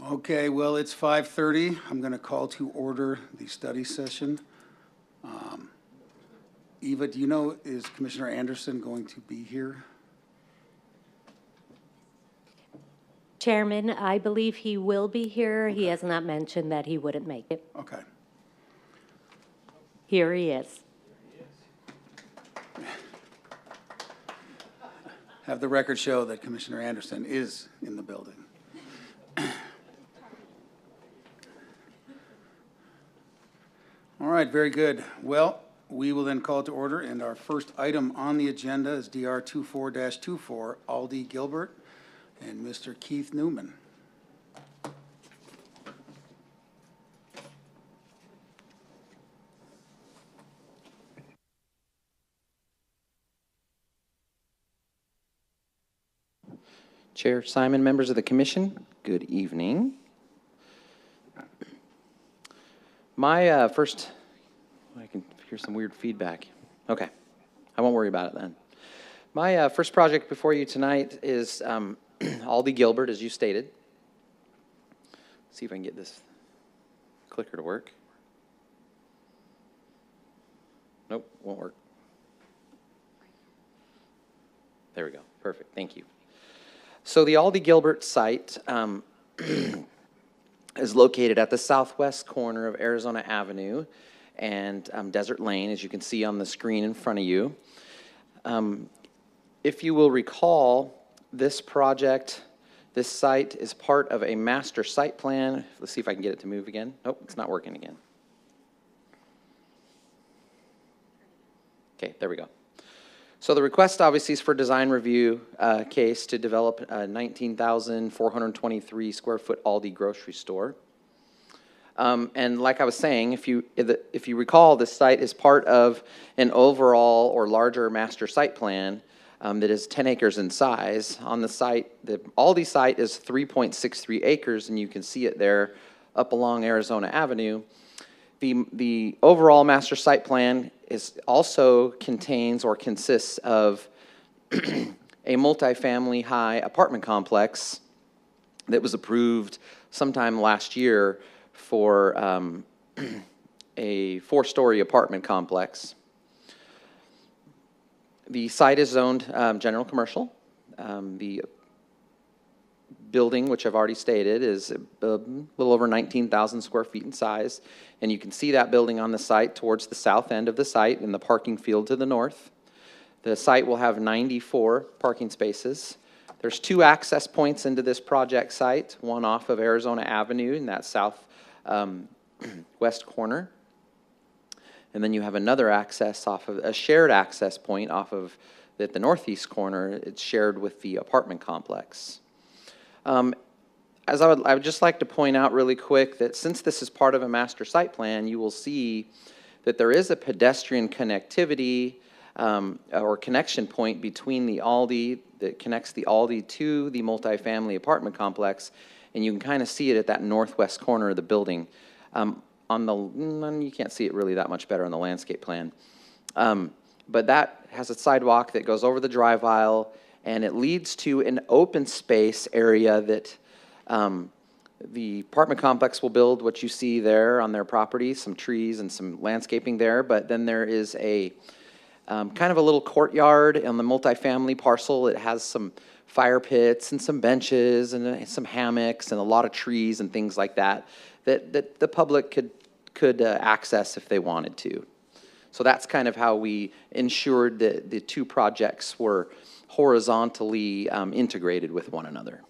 Okay, well, it's 5:30. I'm going to call to order the study session. Eva, do you know, is Commissioner Anderson going to be here? Chairman, I believe he will be here. He has not mentioned that he wouldn't make it. Okay. Here he is. Have the record show that Commissioner Anderson is in the building. All right, very good. Well, we will then call to order, and our first item on the agenda is DR 24-24, Aldi Gilbert and Mr. Keith Newman. Chair Simon, members of the commission, good evening. My I can hear some weird feedback. Okay, I won't worry about it then. My first project before you tonight is Aldi Gilbert, as you stated. See if I can get this clicker to work. Nope, won't work. There we go, perfect, thank you. So the Aldi Gilbert site is located at the southwest corner of Arizona Avenue and Desert Lane, as you can see on the screen in front of you. If you will recall, this project, this site is part of a master site plan. Let's see if I can get it to move again. Nope, it's not working again. Okay, there we go. So the request obviously is for design review case to develop a 19,423 square foot Aldi grocery store. And like I was saying, if you recall, this site is part of an overall or larger master site plan that is 10 acres in size. On the site, the Aldi site is 3.63 acres, and you can see it there up along Arizona Avenue. The overall master site plan also contains or consists of a multifamily high apartment complex that was approved sometime last year for a 4-story apartment complex. The site is zoned general commercial. The building, which I've already stated, is a little over 19,000 square feet in size. And you can see that building on the site towards the south end of the site in the parking field to the north. The site will have 94 parking spaces. There's 2 access points into this project site, one off of Arizona Avenue in that south west corner. And then you have another access off of a shared access point off of at the northeast corner. It's shared with the apartment complex. As I would just like to point out really quick that since this is part of a master site plan, you will see that there is a pedestrian connectivity or connection point between the Aldi that connects the Aldi to the multifamily apartment complex, and you can kind of see it at that northwest corner of the building. You can't see it really that much better on the landscape plan, but that has a sidewalk that goes over the drive aisle, and it leads to an open space area that the apartment complex will build what you see there on their property, some trees and some landscaping there, but then there is a kind of a little courtyard on the multifamily parcel. It has some fire pits and some benches and some hammocks and a lot of trees and things like that that the public could access if they wanted to. So that's kind of how we ensured that the 2 projects were horizontally integrated with one another.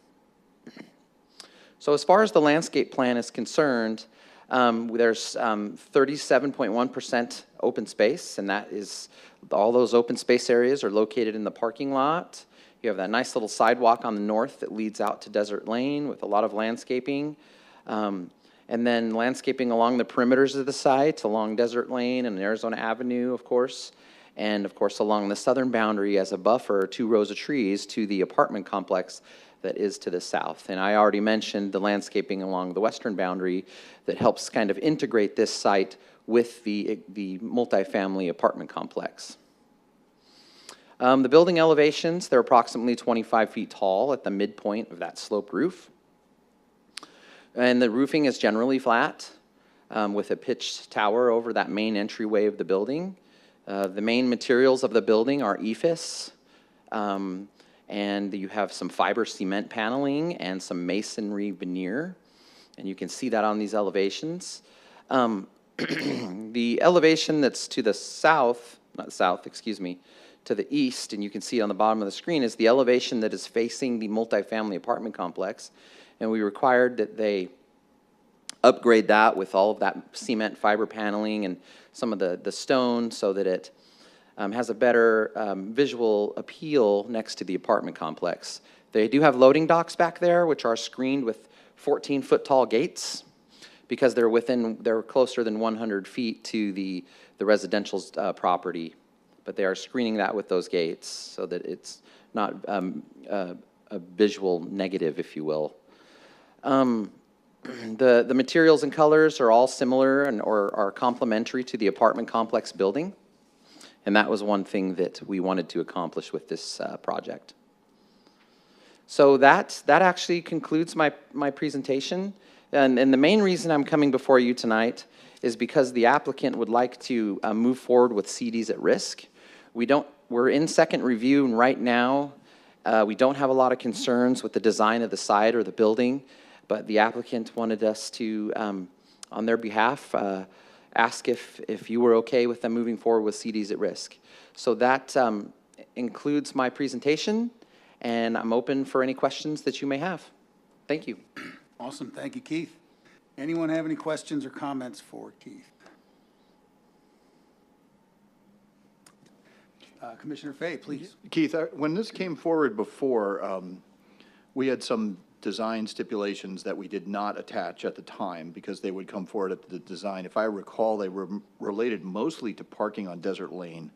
So as far as the landscape plan is concerned, there's 37.1% open space, and that is all those open space areas are located in the parking lot. You have that nice little sidewalk on the north that leads out to Desert Lane with a lot of landscaping. And then landscaping along the perimeters of the site, along Desert Lane and Arizona Avenue, of course, and of course along the southern boundary as a buffer, 2 rows of trees to the apartment complex that is to the south. And I already mentioned the landscaping along the western boundary that helps kind of integrate this site with the multifamily apartment complex. The building elevations, they're approximately 25 feet tall at the midpoint of that sloped roof. And the roofing is generally flat with a pitched tower over that main entryway of the building. The main materials of the building are EIFS, and you have some fiber cement paneling and some masonry veneer, and you can see that on these elevations. The elevation that's to the south, not south, excuse me, to the east, and you can see on the bottom of the screen, is the elevation that is facing the multifamily apartment complex. And we required that they upgrade that with all of that cement fiber paneling and some of the stone so that it has a better visual appeal next to the apartment complex. They do have loading docks back there, which are screened with 14-foot tall gates because they're closer than 100 feet to the residential property. But they are screening that with those gates so that it's not a visual negative, if you will. The materials and colors are all similar or are complementary to the apartment complex building. And that was one thing that we wanted to accomplish with this project. So that actually concludes my presentation. And the main reason I'm coming before you tonight is because the applicant would like to move forward with CDs at risk. We're in second review, and right now we don't have a lot of concerns with the design of the site or the building, but the applicant wanted us to, on their behalf, ask if you were okay with them moving forward with CDs at risk. So that includes my presentation, and I'm open for any questions that you may have. Thank you. Awesome, thank you, Keith. Anyone have any questions or comments for Keith? Commissioner Fay, please. Keith, when this came forward before, we had some design stipulations that we did not attach at the time because they would come forward at the design. If I recall, they were related mostly to parking on Desert Lane.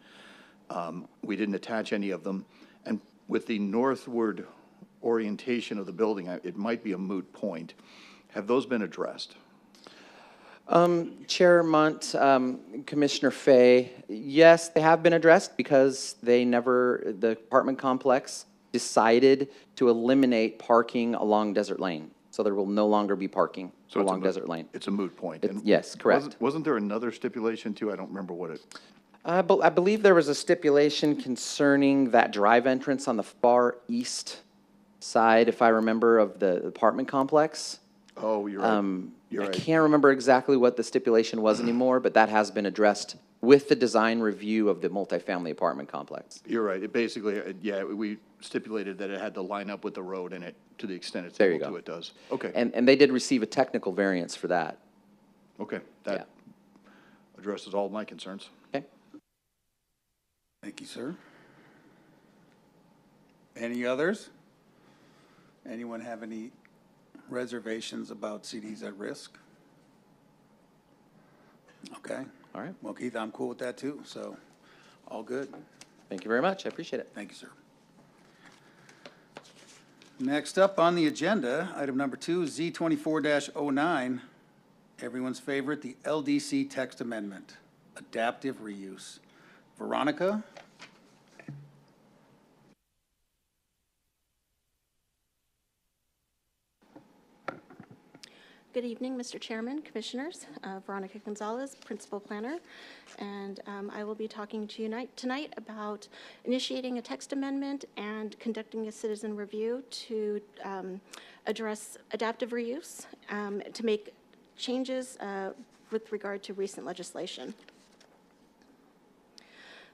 We didn't attach any of them. And with the northward orientation of the building, it might be a moot point. Have those been addressed? Chair Munt, Commissioner Fay, yes, they have been addressed because the apartment complex decided to eliminate parking along Desert Lane. So there will no longer be parking along Desert Lane. It's a moot point. Yes, correct. Wasn't there another stipulation too? I don't remember what it. I believe there was a stipulation concerning that drive entrance on the far east side, if I remember, of the apartment complex. Oh, you're right. You're I right. can't remember exactly what the stipulation was anymore, but that has been addressed with the design review of the multifamily apartment complex. You're right. It basically, yeah, we stipulated that it had to line up with the road, and it, to the extent it's There you able to, go. it does. Okay. And they did receive a technical variance for that. Okay. That addresses all my concerns. Okay. Thank you, sir. Any others? Anyone have any reservations about CDs at risk? Okay. All right. Well, Keith, I'm cool with that too, so all good. Thank you very much. I appreciate it. Thank you, sir. Next up on the agenda, item number 2, Z24-09, everyone's favorite, the LDC text amendment, adaptive reuse. Veronica? Good evening, Mr. Chairman, Commissioners. Veronica Gonzalez, Principal Planner, and I will be talking to you tonight about initiating a text amendment and conducting a citizen review to address adaptive reuse, to make changes with regard to recent legislation.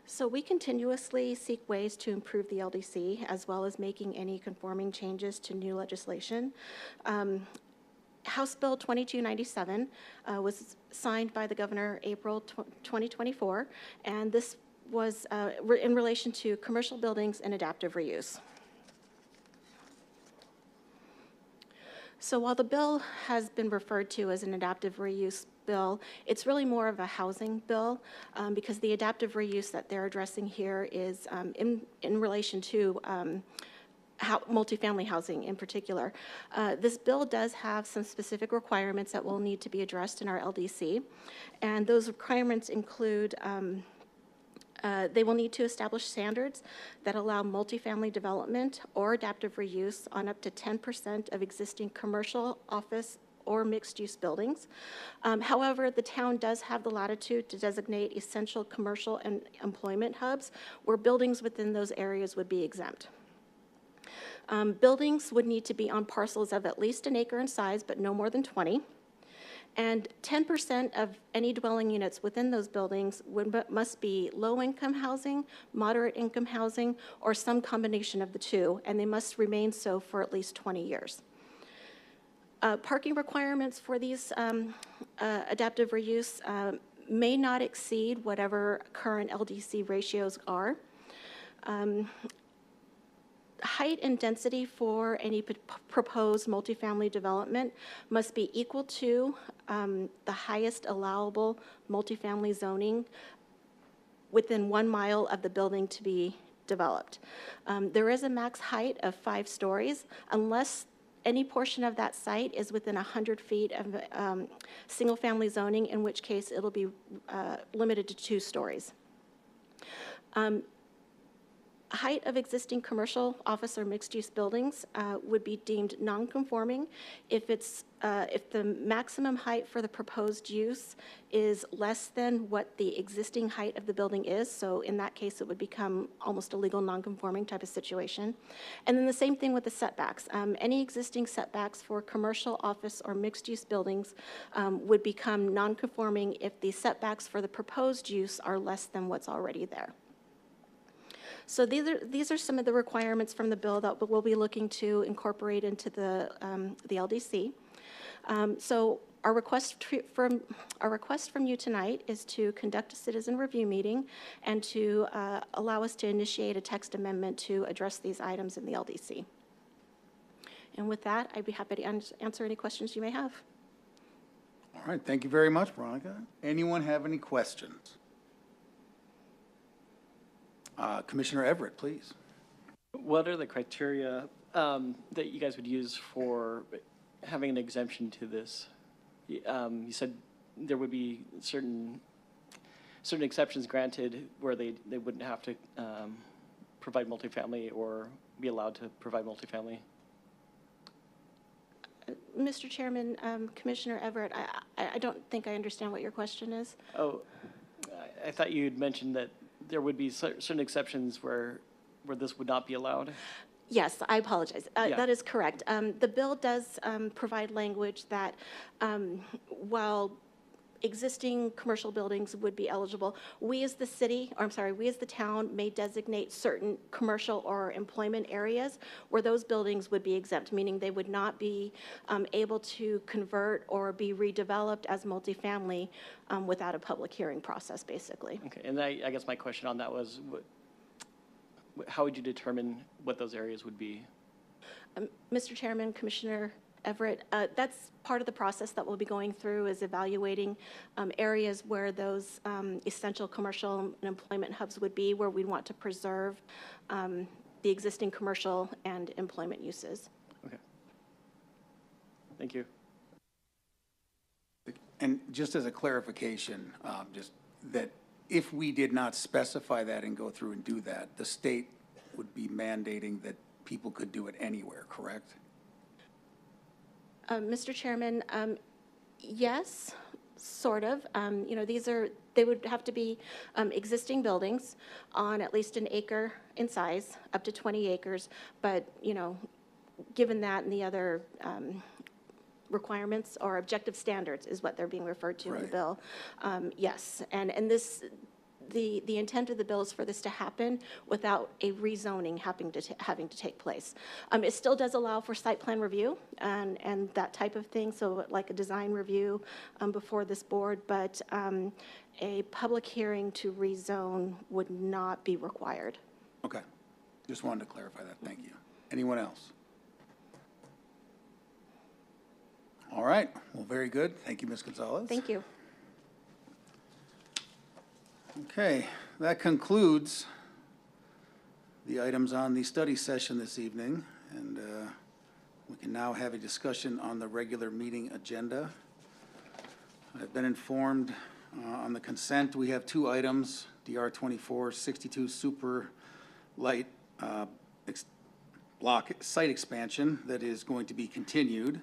So we continuously seek ways to improve the LDC, as well as making any conforming changes to new legislation. House Bill 2297 was signed by the governor April 2024, and this was in relation to commercial buildings and adaptive reuse. So while the bill has been referred to as an adaptive reuse bill, it's really more of a housing bill because the adaptive reuse that they're addressing here is in relation to multifamily housing in particular. This bill does have some specific requirements that will need to be addressed in our LDC, and those requirements include they will need to establish standards that allow multifamily development or adaptive reuse on up to 10% of existing commercial, office, or mixed-use buildings. However, the town does have the latitude to designate essential commercial and employment hubs where buildings within those areas would be exempt. Buildings would need to be on parcels of at least an acre in size, but no more than 20. And 10% of any dwelling units within those buildings must be low-income housing, moderate-income housing, or some combination of the two, and they must remain so for at least 20 years. Parking requirements for these adaptive reuse may not exceed whatever current LDC ratios are. Height and density for any proposed multifamily development must be equal to the highest allowable multifamily zoning within 1 mile of the building to be developed. There is a max height of 5 stories unless any portion of that site is within 100 feet of single-family zoning, in which case it'll be limited to 2 stories. Height of existing commercial, office, or mixed-use buildings would be deemed non-conforming if the maximum height for the proposed use is less than what the existing height of the building is. So in that case, it would become almost a legal non-conforming type of situation. And then the same thing with the setbacks. Any existing setbacks for commercial, office, or mixed-use buildings would become non-conforming if the setbacks for the proposed use are less than what's already there. So these are some of the requirements from the bill that we'll be looking to incorporate into the LDC. So our request from you tonight is to conduct a citizen review meeting and to allow us to initiate a text amendment to address these items in the LDC. And with that, I'd be happy to answer any questions you may have. All right, thank you very much, Veronica. Anyone have any questions? Commissioner Everett, please. What are the criteria that you guys would use for having an exemption to this? You said there would be certain exceptions granted where they wouldn't have to provide multifamily or be allowed to provide multifamily. Mr. Chairman, Commissioner Everett, I don't think I understand what your question is. Oh, I thought you'd mentioned that there would be certain exceptions where this would not be allowed. Yes, I apologize. Yeah. That is correct. The bill does provide language that while existing commercial buildings would be eligible, we as the city, or I'm sorry, we as the town may designate certain commercial or employment areas where those buildings would be exempt, meaning they would not be able to convert or be redeveloped as multifamily without a public hearing process, basically. Okay, and I guess my question on that was, how would you determine what those areas would be? Mr. Chairman, Commissioner Everett, that's part of the process that we'll be going through, is evaluating areas where those essential commercial and employment hubs would be, where we want to preserve the existing commercial and employment uses. Okay. Thank you. And just as a clarification, just that if we did not specify that and go through and do that, the state would be mandating that people could do it anywhere, correct? Mr. Chairman, yes, sort of. You know, they would have to be existing buildings on at least an acre in size, up to 20 acres. But, you know, given that and the other requirements or objective standards is what they're being referred to in the Right. bill, yes. And this, the intent of the bill is for this to happen without a rezoning having to take place. It still does allow for site plan review and that type of thing, so like a design review before this board, but a public hearing to rezone would not be required. Okay. Just wanted to clarify that. Thank you. Anyone else? All right. Well, very good. Thank you, Ms. Gonzalez. Thank you. Okay, that concludes the items on the study session this evening, and we can now have a discussion on the regular meeting agenda. I've been informed on the consent, we have 2 items, DR 2462 Super Light Block Site Expansion that is going to be continued.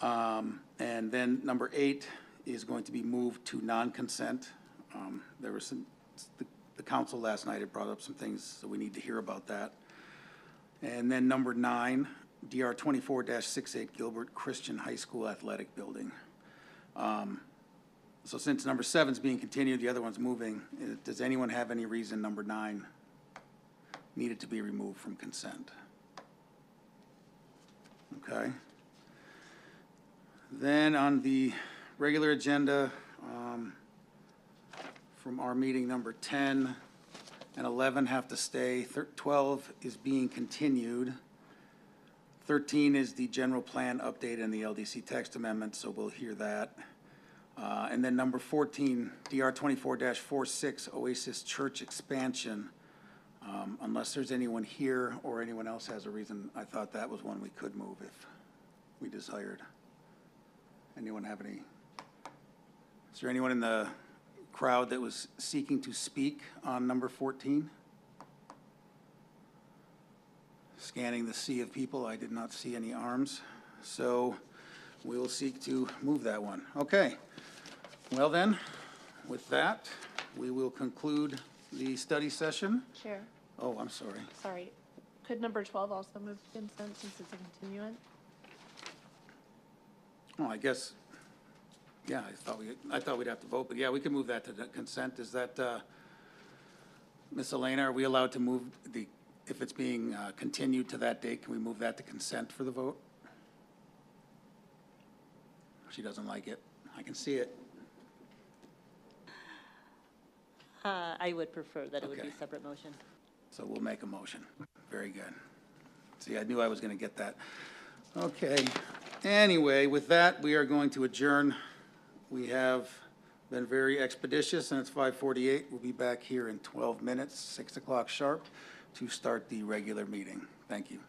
And then number 8 is going to be moved to non-consent. There was the council last night had brought up some things, so we need to hear about that. And then number 9, DR 24-68 Gilbert Christian High School Athletic Building. So since number 7 is being continued, the other one's moving, does anyone have any reason number 9 needed to be removed from consent? Okay. Then on the regular agenda, from our meeting, number 10 and 11 have to stay. 12 is being continued. 13 is the general plan update and the LDC text amendment, so we'll hear that. And then number 14, DR 24-46 Oasis Church expansion. Unless there's anyone here or anyone else has a reason, I thought that was one we could move if we desired. Anyone have any? Is there anyone in the crowd that was seeking to speak on number 14? Scanning the sea of people, I did not see any arms. So we will seek to move that one. Okay. Well then, with that, we will conclude the study session. Chair, Oh, I'm sorry. sorry. Could number 12 also move to consent since it's a continuance? Oh, I guess, yeah, I thought we'd have to vote, but yeah, we can move that to the consent. Is that, Ms. Elena, are we allowed to move if it's being continued to that date, can we move that to consent for the vote? She doesn't like it. I can see it. I would prefer that it would be Okay. separate motion. So we'll make a motion. Very good. See, I knew I was going to get that. Okay. Anyway, with that, we are going to adjourn. We have been very expeditious, and it's 5:48. We'll be back here in 12 minutes, 6 o'clock sharp, to start the regular meeting. Thank you.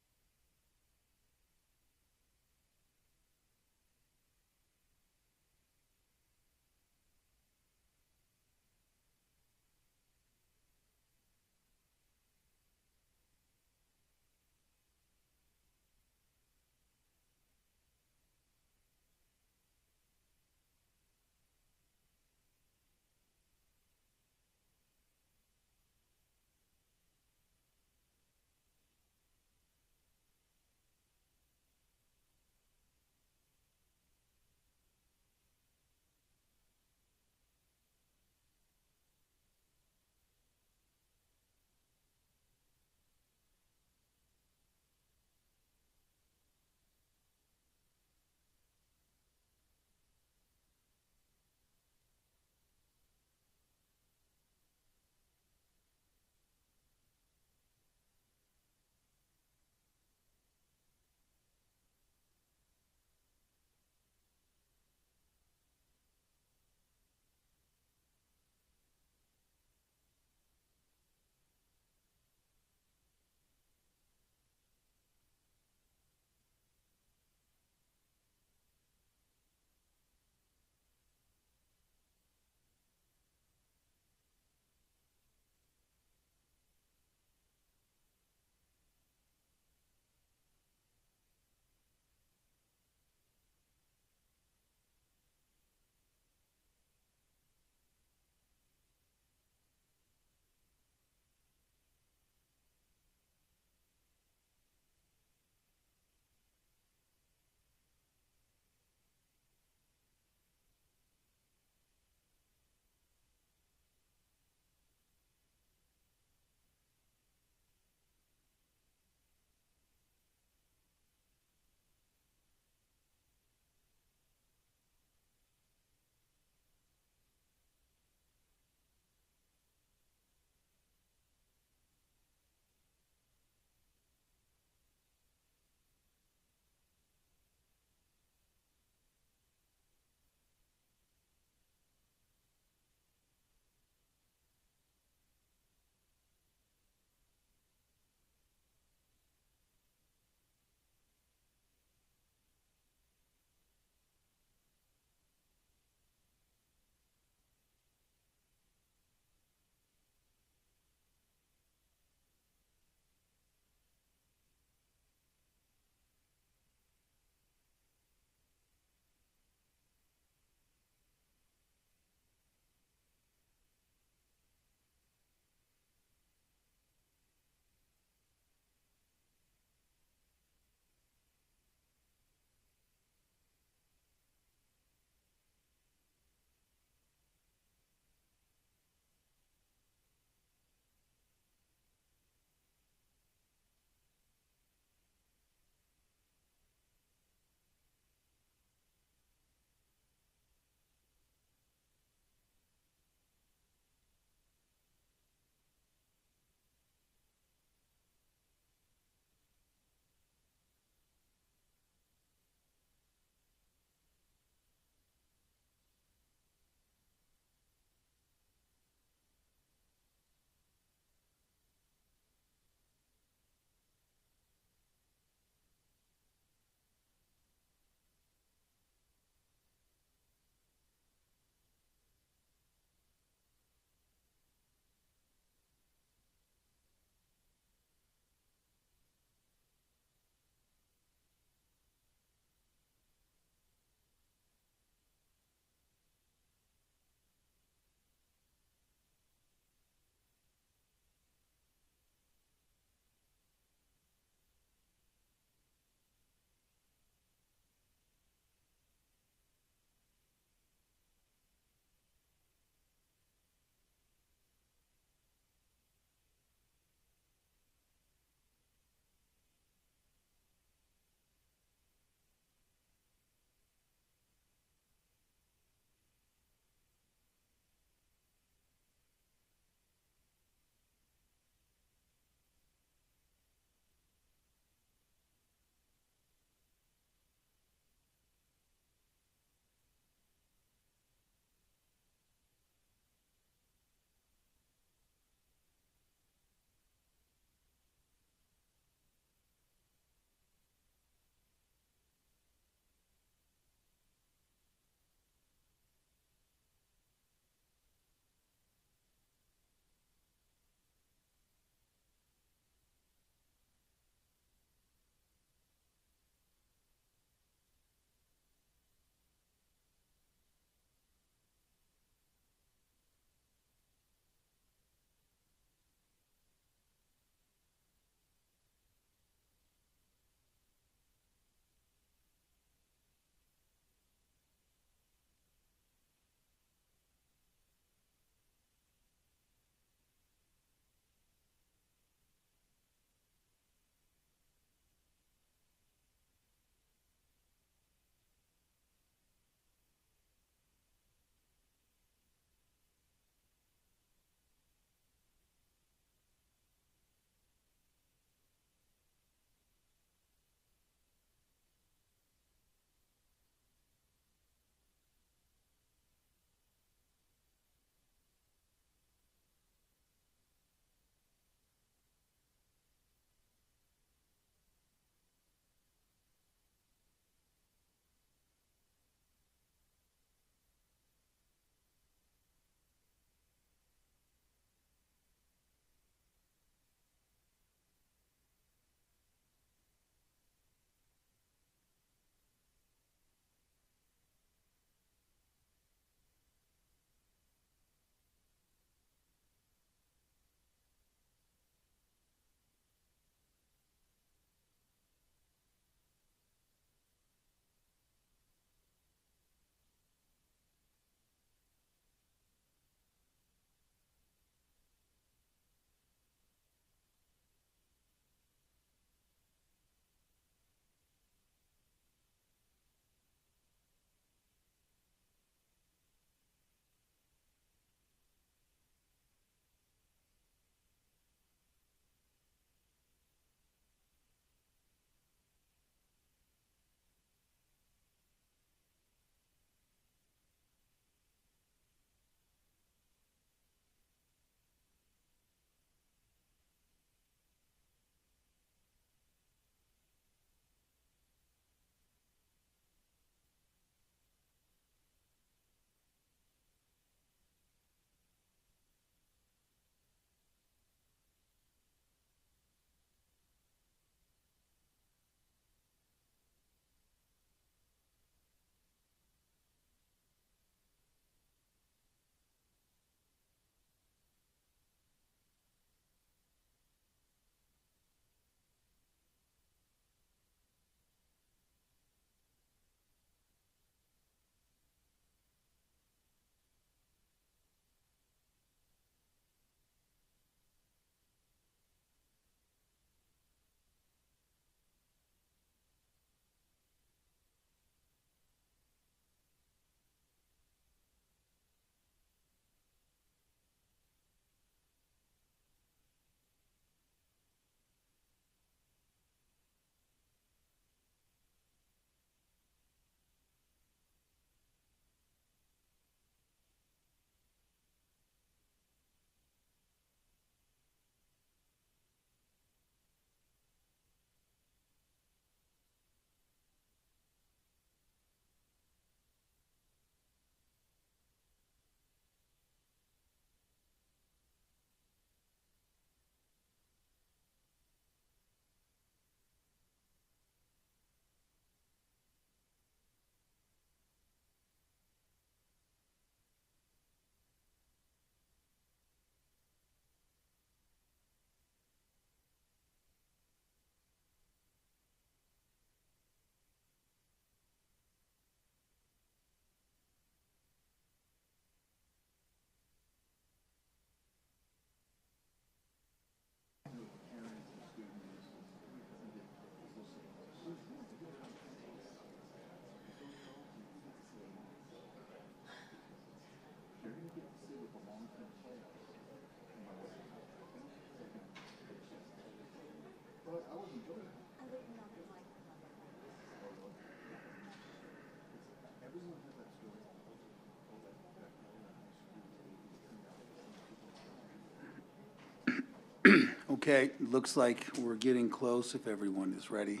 Okay, looks like we're getting close if everyone is ready.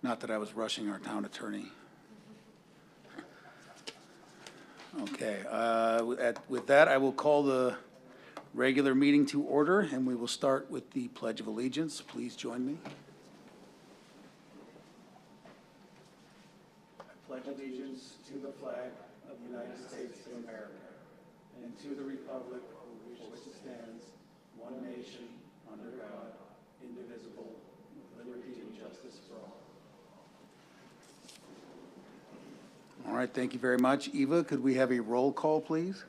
Not that I was rushing our town attorney. Okay, with that, I will call the regular meeting to order, and we will start with the Pledge of Allegiance. Please join me. I pledge allegiance to the flag of the United States of America and to the republic for which it stands, one nation, under God, indivisible, with liberty and justice for all. All right, thank you very much. Eva, could we have a roll call, please?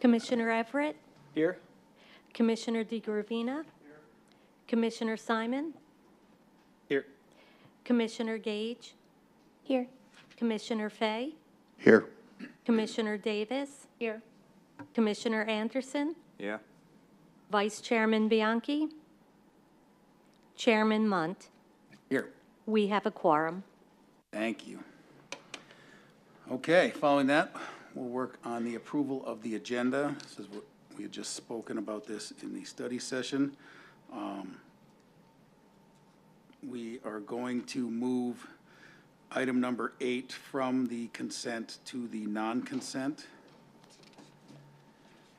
Commissioner Everett, Here? Commissioner DeGravina, Commissioner Simon, Here. Commissioner Gage, Here. Commissioner Fay, Here. Commissioner Davis, Here. Commissioner Anderson, Yeah. Vice Chairman Bianchi, Chairman Munt. Here. We have a quorum. Thank you. Okay, following that, we'll work on the approval of the agenda. This is what we had just spoken about this in the study session. We are going to move item number 8 from the consent to the non-consent.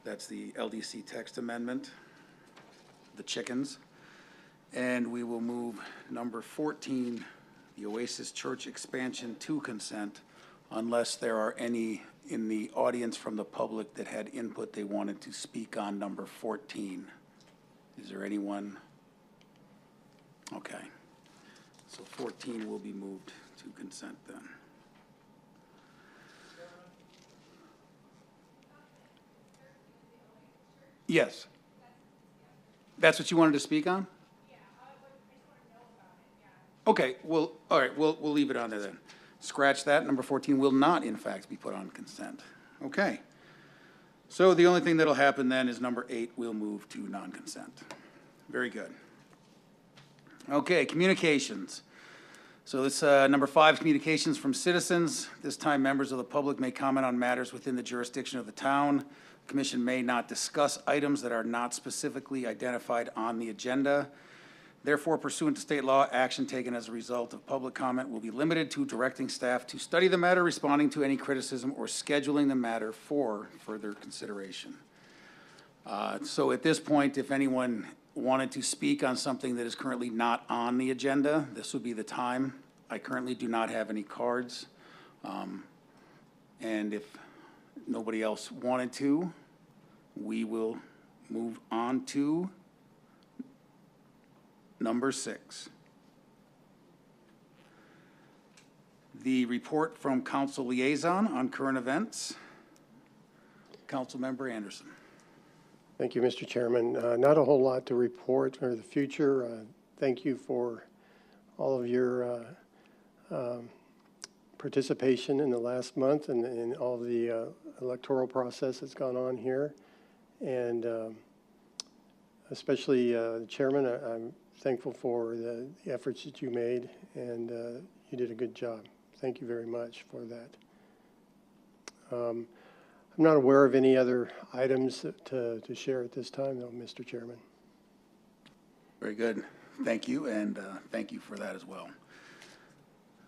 That's the LDC text amendment, the chickens. And we will move number 14, the Oasis Church expansion, to consent, unless there are any in the audience from the public that had input they wanted to speak on number 14. Is there anyone? Okay. So 14 will be moved to consent then. Yes. That's what you wanted to speak on? Okay, well, all right, we'll leave it on there then. Scratch that. Number 14 will not, in fact, be put on consent. Okay. So the only thing that'll happen then is number 8 will move to non-consent. Very good. Okay, communications. So this, number 5, communications from citizens. This time, members of the public may comment on matters within the jurisdiction of the town. The commission may not discuss items that are not specifically identified on the agenda. Therefore, pursuant to state law, action taken as a result of public comment will be limited to directing staff to study the matter, responding to any criticism, or scheduling the matter for further consideration. So at this point, if anyone wanted to speak on something that is currently not on the agenda, this would be the time. I currently do not have any cards. And if nobody else wanted to, we will move on to number 6. The report from council liaison on current events. Councilmember Anderson. Thank you, Mr. Chairman. Not a whole lot to report for the future. Thank you for all of your participation in the last month and in all the electoral process that's gone on here. And especially the chairman, I'm thankful for the efforts that you made, and you did a good job. Thank you very much for that. I'm not aware of any other items to share at this time, though, Mr. Chairman. Very good. Thank you, and thank you for that as well.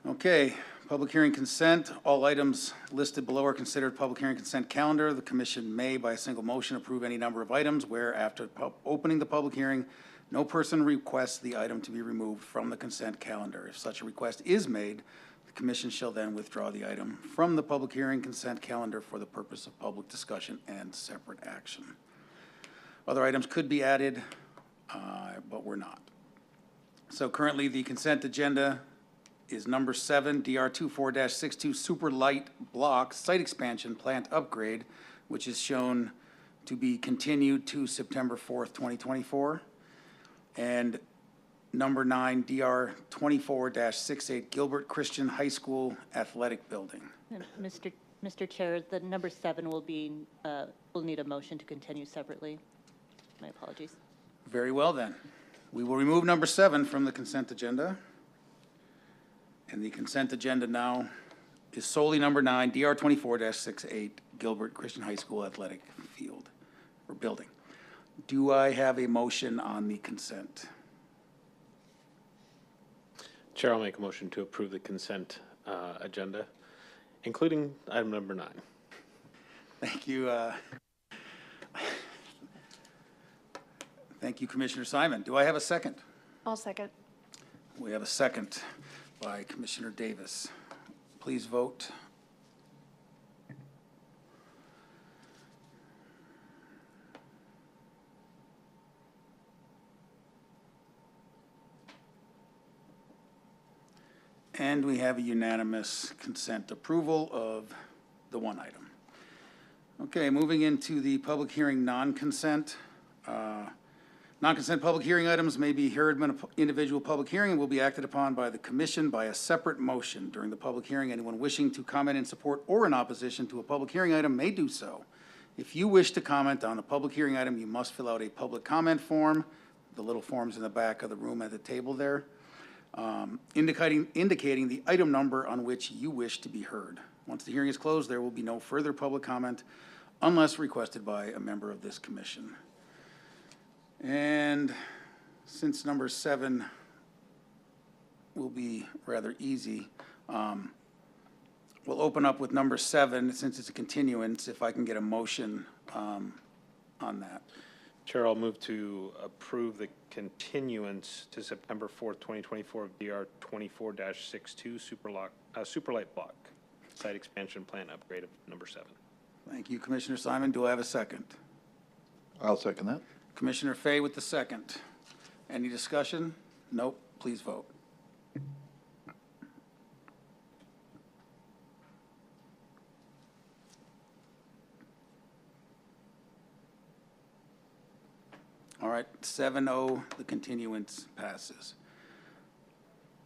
Okay, public hearing consent. All items listed below are considered public hearing consent calendar. The commission may, by a single motion, approve any number of items where, after opening the public hearing, no person requests the item to be removed from the consent calendar. If such a request is made, the commission shall then withdraw the item from the public hearing consent calendar for the purpose of public discussion and separate action. Other items could be added, but were not. So currently, the consent agenda is number 7, DR 24-62 Super Light Block Site Expansion Plant Upgrade, which is shown to be continued to September 4th, 2024. And number 9, DR 24-68 Gilbert Christian High School Athletic Building. And Mr. Mr. Chair, the number 7 will be, will need a motion to continue separately. My apologies. Very well, then. We will remove number 7 from the consent agenda. And the consent agenda now is solely number 9, DR 24-68, Gilbert Christian High School Athletic Field or Building. Do I have a motion on the consent? Chair, I'll make a motion to approve the consent agenda, including item number 9. Thank you. Thank you, Commissioner Simon. Do I have a second? I'll second. We have a second by Commissioner Davis. Please vote. And we have a unanimous consent approval of the one item. Okay, moving into the public hearing non-consent. Non-consent public hearing items may be heard in an individual public hearing and will be acted upon by the commission by a separate motion. During the public hearing, anyone wishing to comment in support or in opposition to a public hearing item may do so. If you wish to comment on a public hearing item, you must fill out a public comment form. The little form's in the back of the room at the table there. Indicating the item number on which you wish to be heard. Once the hearing is closed, there will be no further public comment unless requested by a member of this commission. And since number 7 will be rather easy, we'll open up with number 7 since it's a continuance, if I can get a motion on that. Chair, I'll move to approve the continuance to September 4th, 2024 of DR 24-62 Superlight Block Site Expansion Plan Upgrade of number 7. Thank you, Commissioner Simon. Do I have a second? I'll second that. Commissioner Fay with the second. Any discussion? Nope. Please vote. All right, 7-0, the continuance passes.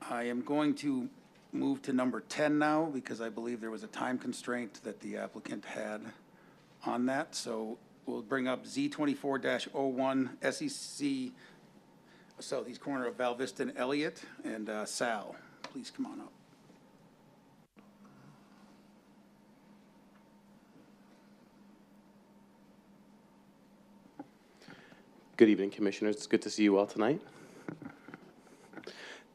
I am going to move to number 10 now because I believe there was a time constraint that the applicant had on that. So we'll bring up Z24-01 SEC Southeast corner of Val Vista and Elliott. And Sal, please come on up. Good evening, Commissioners. It's good to see you all tonight.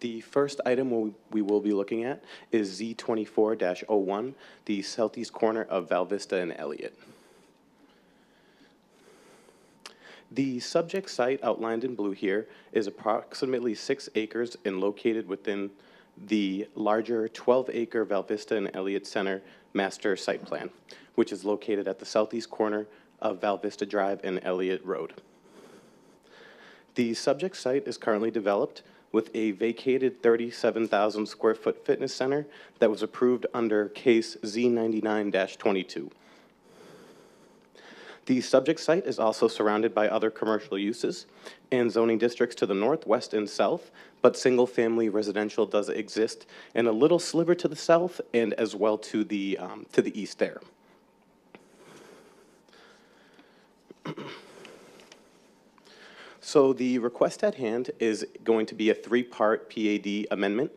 The first item we will be looking at is Z24-01, the southeast corner of Val Vista and Elliott. The subject site outlined in blue here is approximately 6 acres and located within the larger 12-acre Val Vista and Elliott Center master site plan, which is located at the southeast corner of Val Vista Drive and Elliott Road. The subject site is currently developed with a vacated 37,000 square foot fitness center that was approved under case Z99-22. The subject site is also surrounded by other commercial uses and zoning districts to the north, west, and south, but single-family residential does exist in a little sliver to the south and as well to the east there. So the request at hand is going to be a 3-part PAD amendment.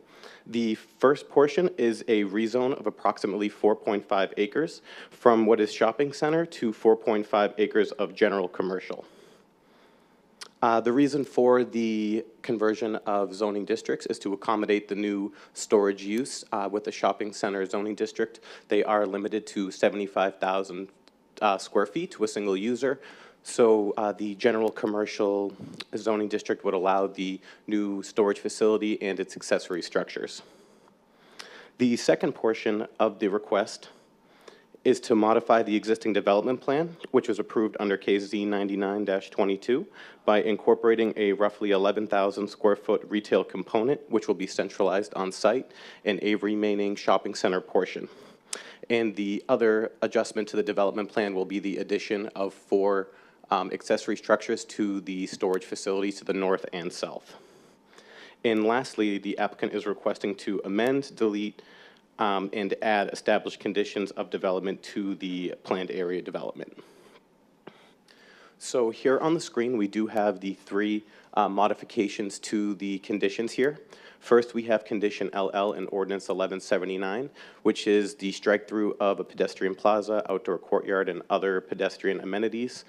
The first portion is a rezone of approximately 4.5 acres from what is shopping center to 4.5 acres of general commercial. The reason for the conversion of zoning districts is to accommodate the new storage use with the shopping center zoning district. They are limited to 75,000 square feet to a single user. So the general commercial zoning district would allow the new storage facility and its accessory structures. The second portion of the request is to modify the existing development plan, which was approved under case Z99-22 by incorporating a roughly 11,000 square foot retail component, which will be centralized on site, and a remaining shopping center portion. And the other adjustment to the development plan will be the addition of 4 accessory structures to the storage facility to the north and south. And lastly, the applicant is requesting to amend, delete and add established conditions of development to the planned area development. So here on the screen, we do have the three modifications to the conditions here. First, we have condition LL in ordinance 1179, which is the strike-through of a pedestrian plaza, outdoor courtyard, and other pedestrian amenities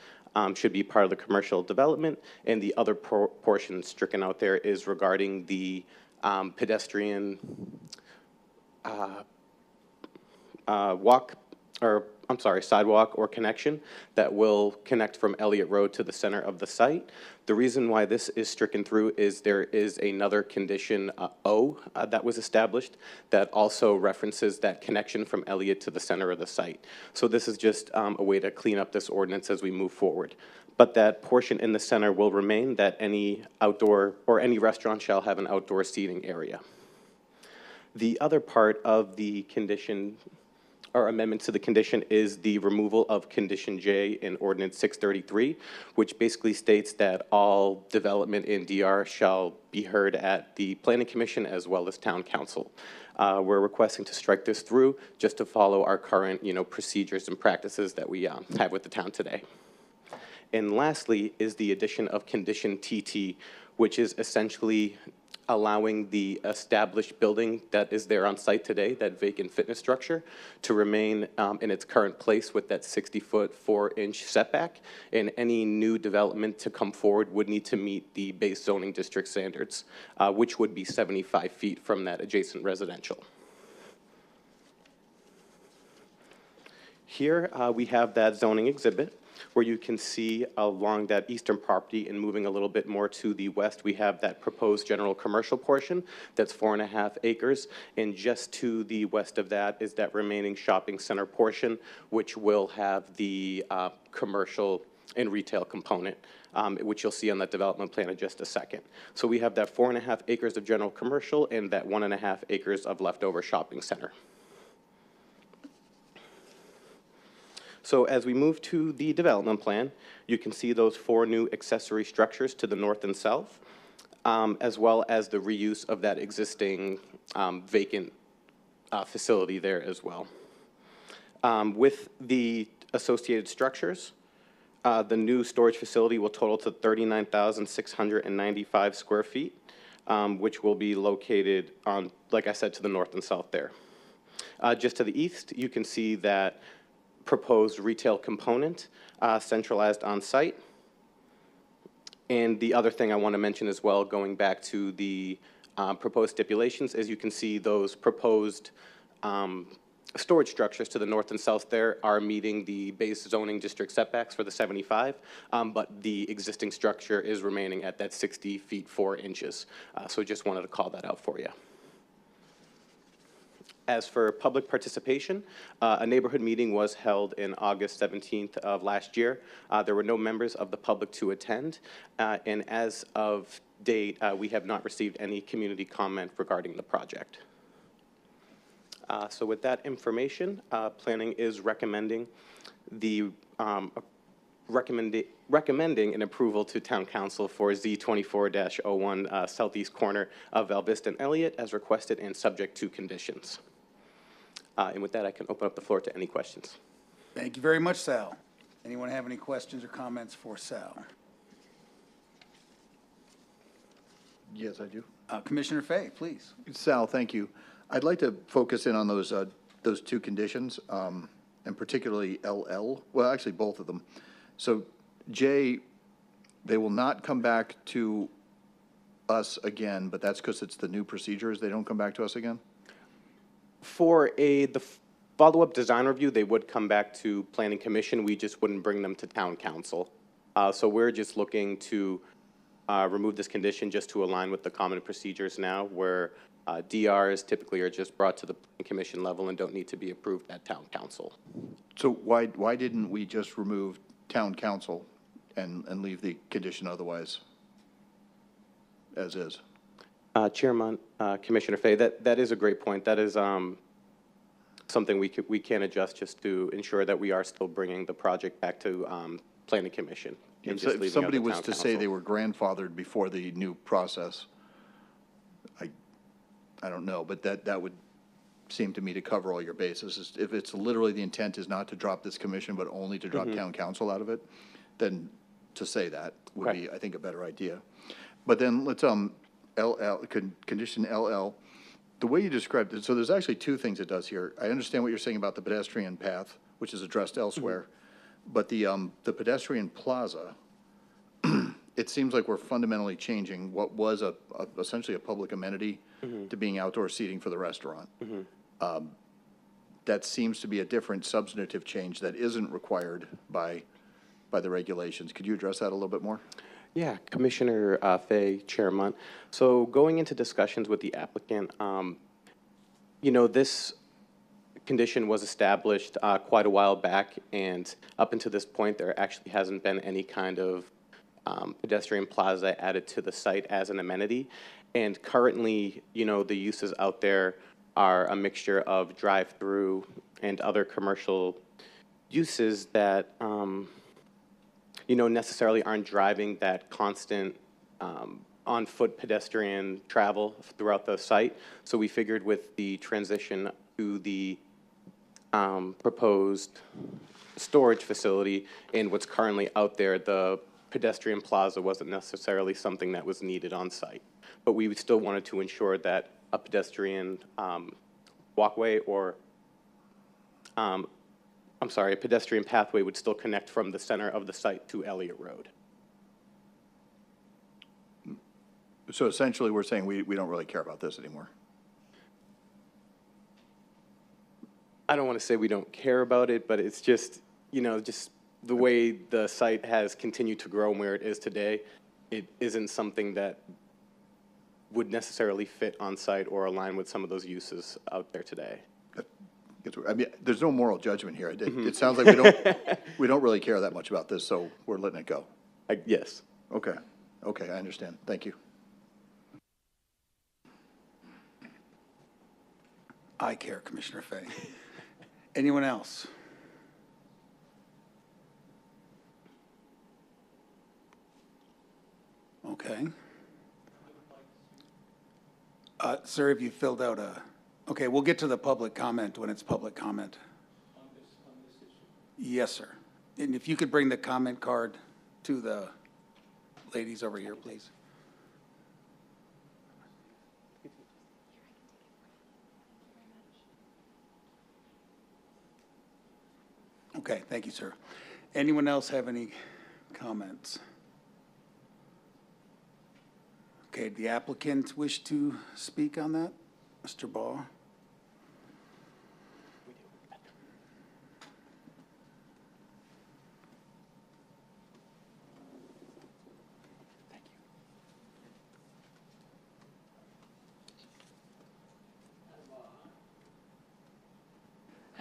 should be part of the commercial development. And the other portion stricken out there is regarding the pedestrian sidewalk or connection that will connect from Elliott Road to the center of the site. The reason why this is stricken through is there is another condition, O, that was established that also references that connection from Elliott to the center of the site. So this is just a way to clean up this ordinance as we move forward. But that portion in the center will remain, that any outdoor or any restaurant shall have an outdoor seating area. The other part of the condition or amendment to the condition is the removal of condition J in ordinance 633, which basically states that all development in DR shall be heard at the planning commission as well as town council. We're requesting to strike this through just to follow our current, procedures and practices that we have with the town today. And lastly is the addition of condition TT, which is essentially allowing the established building that is there on site today, that vacant fitness structure, to remain in its current place with that 60-foot, 4-inch setback. And any new development to come forward would need to meet the base zoning district standards, which would be 75 feet from that adjacent residential. Here we have that zoning exhibit, where you can see along that eastern property and moving a little bit more to the west, we have that proposed general commercial portion that's 4.5 acres. And just to the west of that is that remaining shopping center portion, which will have the commercial and retail component, which you'll see on that development plan in just a second. So we have that 4.5 acres of general commercial and that 1.5 acres of leftover shopping center. So as we move to the development plan, you can see those 4 new accessory structures to the north and south, as well as the reuse of that existing vacant facility there as well. With the associated structures, the new storage facility will total to 39,695 square feet, which will be located on, like I said, to the north and south there. Just to the east, you can see that proposed retail component centralized on site. And the other thing I want to mention as well, going back to the proposed stipulations, as you can see those proposed storage structures to the north and south there are meeting the base zoning district setbacks for the 75, but the existing structure is remaining at that 60 feet 4 inches. So just wanted to call that out for you. As for public participation, a neighborhood meeting was held in August 17th of last year. There were no members of the public to attend, and as of date, we have not received any community comment regarding the project. So with that information, planning is recommending the recommending an approval to Town Council for Z24-01 southeast corner of Val Vista and Elliott as requested and subject to conditions. And with that, I can open up the floor to any questions. Thank you very much, Sal. Anyone have any questions or comments for Sal? Yes, I do. Commissioner Fay, please. Sal, thank you. I'd like to focus in on those 2 conditions, and particularly LL, well, actually both of them. So J, they will not come back to us again, but that's because it's the new procedures. They don't come back to us again? For the follow-up design review, they would come back to Planning Commission. We just wouldn't bring them to Town Council. So we're just looking to remove this condition just to align with the common procedures now, where DRs typically are just brought to the Planning Commission level and don't need to be approved at Town Council. So why didn't we just remove Town Council and leave the condition otherwise as is? Chairman, Commissioner Fay, that is a great point. That is something we can adjust just to ensure that we are still bringing the project back to Planning Commission. And just If somebody was to say they were grandfathered before the new process, I don't know, but that would seem to me to cover all your bases. If it's literally the intent is not to drop this commission, but only to drop town council out of it, then to say that would be, I think, a better idea. But then let's, condition LL, the way you described it, so there's actually two things it does here. I understand what you're saying about the pedestrian path, which is addressed elsewhere, but the pedestrian plaza, it seems like we're fundamentally changing what was essentially a public amenity to being outdoor seating for the restaurant. That seems to be a different substantive change that isn't required by the regulations. Could you address that a little bit more? Yeah, Commissioner Fay, Chairman. So going into discussions with the applicant, you know, this condition was established quite a while back, and up until this point, there actually hasn't been any kind of pedestrian plaza added to the site as an amenity. And currently, you know, the uses out there are a mixture of drive-through and other commercial uses that, you know, necessarily aren't driving that constant on-foot pedestrian travel throughout the site. So we figured with the transition to the proposed storage facility and what's currently out there, the pedestrian plaza wasn't necessarily something that was needed on site. But we still wanted to ensure that a pedestrian walkway or, I'm sorry, a pedestrian pathway would still connect from the center of the site to Elliott Road. So essentially, we're saying we don't really care about this anymore. I don't want to say we don't care about it, but it's just, you know, just the way the site has continued to grow and where it is today, it isn't something that would necessarily fit on site or align with some of those uses out there today. I mean, there's no moral judgment here. It sounds like we don't really care that much about this, so we're letting it go. Yes. Okay. Okay, I understand. Thank you. I care, Commissioner Fay. Anyone else? Okay. Sir, have you filled out okay, we'll get to the public comment when it's public comment. On this issue? Yes, sir. And if you could bring the comment card to the ladies over here, please. Okay, thank you, sir. Anyone else have any comments? Okay, the applicant wish to speak on that? Mr. Baugh?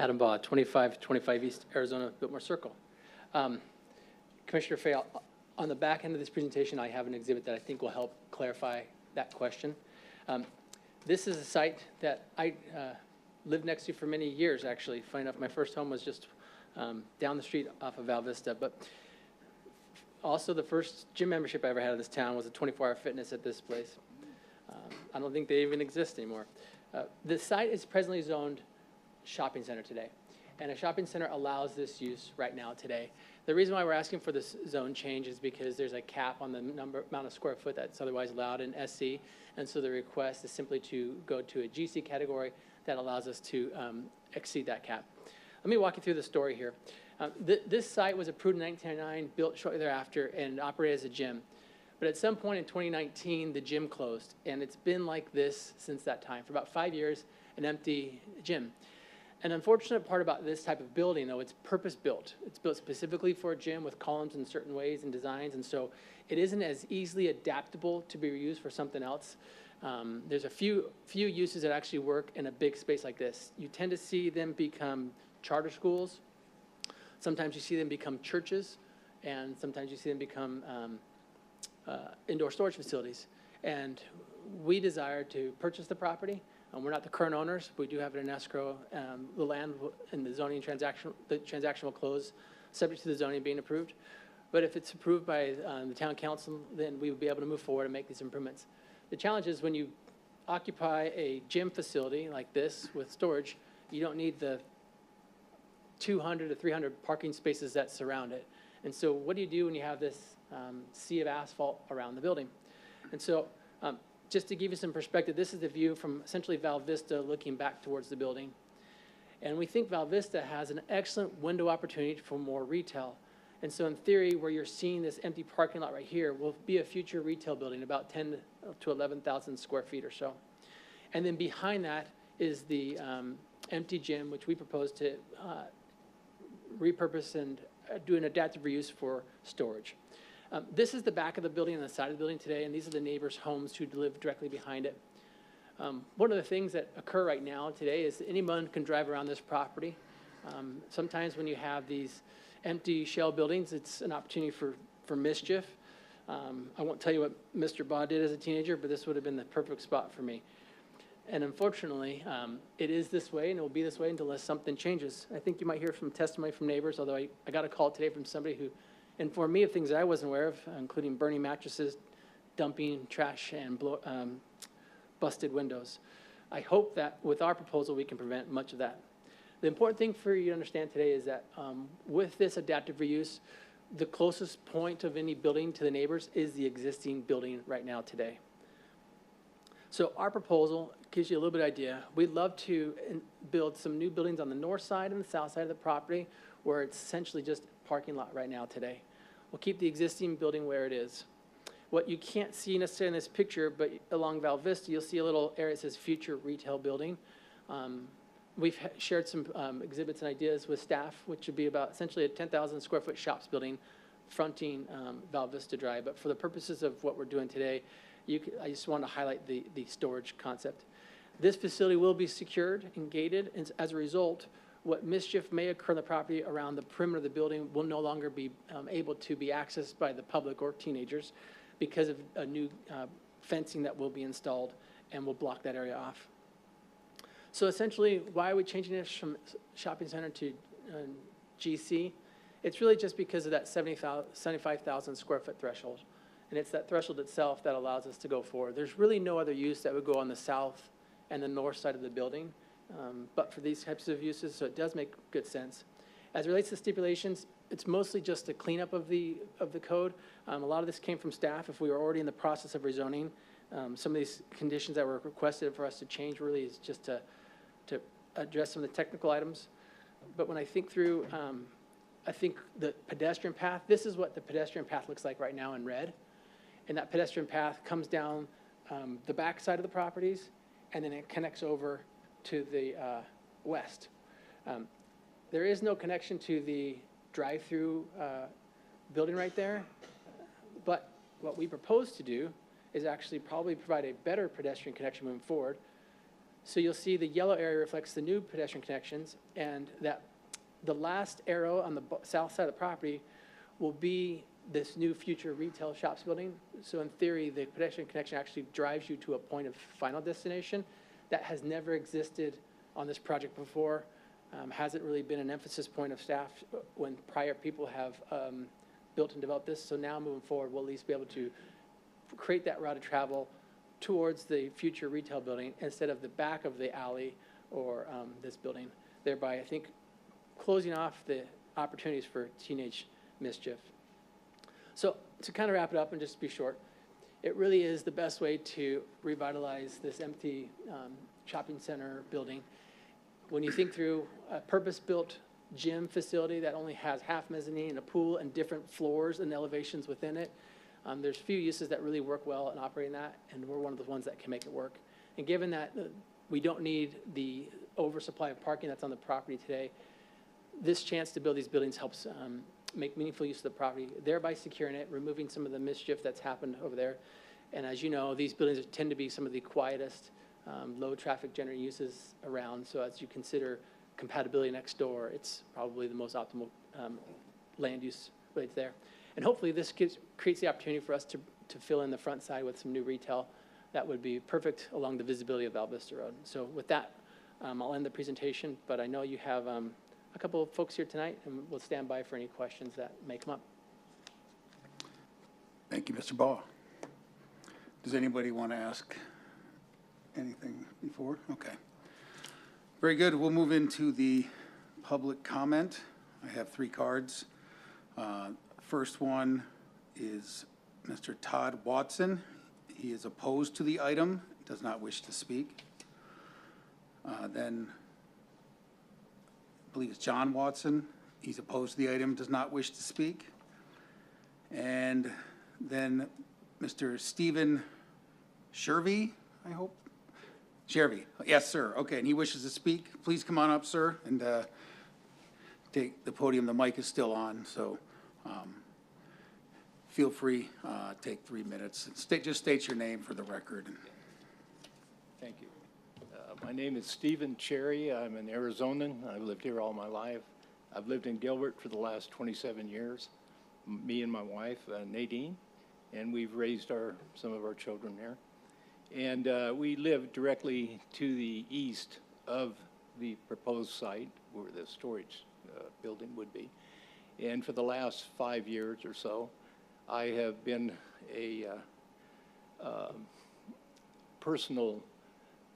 Adam Baugh, 2525 East Arizona, Biltmore Circle. Commissioner Fay, on the back end of this presentation, I have an exhibit that I think will help clarify that question. This is a site that I lived next to for many years, actually. Funny enough, my first home was just down the street off of Val Vista. But also, the first gym membership I ever had in this town was a 24-hour fitness at this place. I don't think they even exist anymore. The site is presently zoned shopping center today, and a shopping center allows this use right now today. The reason why we're asking for this zone change is because there's a cap on the amount of square foot that's otherwise allowed in SC, and so the request is simply to go to a GC category that allows us to exceed that cap. Let me walk you through the story here. This site was approved in 1999, built shortly thereafter, and operated as a gym. But at some point in 2019, the gym closed, and it's been like this since that time. For about 5 years, an empty gym. An unfortunate part about this type of building, though, it's purpose-built. It's built specifically for a gym with columns in certain ways and designs, and so it isn't as easily adaptable to be reused for something else. There's a few uses that actually work in a big space like this. You tend to see them become charter schools. Sometimes you see them become churches, and sometimes you see them become indoor storage facilities. And we desire to purchase the property. We're not the current owners, but we do have it in escrow. The land and the zoning transaction will close, subject to the zoning being approved. But if it's approved by the town council, then we would be able to move forward and make these improvements. The challenge is when you occupy a gym facility like this with storage, you don't need the 200 to 300 parking spaces that surround it. And so what do you do when you have this sea of asphalt around the building? And so just to give you some perspective, this is the view from essentially Val Vista looking back towards the building. And we think Val Vista has an excellent window opportunity for more retail. And so in theory, where you're seeing this empty parking lot right here will be a future retail building, about 10 to 11,000 square feet or so. And then behind that is the empty gym, which we propose to repurpose and do an adaptive reuse for storage. This is the back of the building and the side of the building today, and these are the neighbors' homes who live directly behind it. One of the things that occur right now today is that anyone can drive around this property. Sometimes when you have these empty shell buildings, it's an opportunity for mischief. I won't tell you what Mr. Baugh did as a teenager, but this would have been the perfect spot for me. And unfortunately, it is this way, and it will be this way unless something changes. I think you might hear from testimony from neighbors, although I got a call today from somebody who informed me of things that I wasn't aware of, including burning mattresses, dumping trash, and busted windows. I hope that with our proposal, we can prevent much of that. The important thing for you to understand today is that with this adaptive reuse, the closest point of any building to the neighbors is the existing building right now today. So our proposal gives you a little bit of idea. We'd love to build some new buildings on the north side and the south side of the property where it's essentially just a parking lot right now today. We'll keep the existing building where it is. What you can't see necessarily in this picture, but along Val Vista, you'll see a little area that says future retail building. We've shared some exhibits and ideas with staff, which would be about essentially a 10,000 square foot shops building fronting Val Vista Drive. But for the purposes of what we're doing today, I just want to highlight the storage concept. This facility will be secured and gated, and as a result, what mischief may occur on the property around the perimeter of the building will no longer be able to be accessed by the public or teenagers because of a new fencing that will be installed and will block that area off. So essentially, why are we changing this from shopping center to GC? It's really just because of that 75,000 square foot threshold. And it's that threshold itself that allows us to go forward. There's really no other use that would go on the south and the north side of the building, but for these types of uses, so it does make good sense. As it relates to stipulations, it's mostly just a cleanup of the code. A lot of this came from staff. If we were already in the process of rezoning, some of these conditions that were requested for us to change really is just to address some of the technical items. But when I think through, I think the pedestrian path, this is what the pedestrian path looks like right now in red. And that pedestrian path comes down the back side of the properties, and then it connects over to the west. There is no connection to the drive-through building right there, but what we propose to do is actually probably provide a better pedestrian connection moving forward. So you'll see the yellow area reflects the new pedestrian connections, and that the last arrow on the south side of the property will be this new future retail shops building. So in theory, the pedestrian connection actually drives you to a point of final destination that has never existed on this project before. Hasn't really been an emphasis point of staff when prior people have built and developed this. So now moving forward, we'll at least be able to create that route of travel towards the future retail building instead of the back of the alley or this building, thereby, I think, closing off the opportunities for teenage mischief. So to kind of wrap it up and just to be short, it really is the best way to revitalize this empty shopping center building. When you think through a purpose-built gym facility that only has half mezzanine and a pool and different floors and elevations within it, there's few uses that really work well in operating that, and we're one of the ones that can make it work. And given that we don't need the oversupply of parking that's on the property today, this chance to build these buildings helps make meaningful use of the property, thereby securing it, removing some of the mischief that's happened over there. And as you know, these buildings tend to be some of the quietest, low traffic generating uses around. So as you consider compatibility next door, it's probably the most optimal land use right there. And hopefully this creates the opportunity for us to fill in the front side with some new retail that would be perfect along the visibility of Val Vista Road. So with that, I'll end the presentation, but I know you have a couple of folks here tonight, and we'll stand by for any questions that may come up. Thank you, Mr. Baugh. Does anybody want to ask anything before? Okay. Very good. We'll move into the public comment. I have 3 cards. First one is Mr. Todd Watson. He is opposed to the item, does not wish to speak. Then, I believe it's John Watson. He's opposed to the item, does not wish to speak. And then Mr. Stephen Shervy, I hope? Shervy, yes, sir. Okay, and he wishes to speak. Please come on up, sir, and take the podium. The mic is still on, so feel free, take 3 minutes. Just state your name for the record. Thank you. My name is Stephen Cherry. I'm an Arizonan. I've lived here all my life. I've lived in Gilbert for the last 27 years, me and my wife, Nadine, and we've raised some of our children there. And we live directly to the east of the proposed site where the storage building would be. And for the last 5 years or so, I have been a personal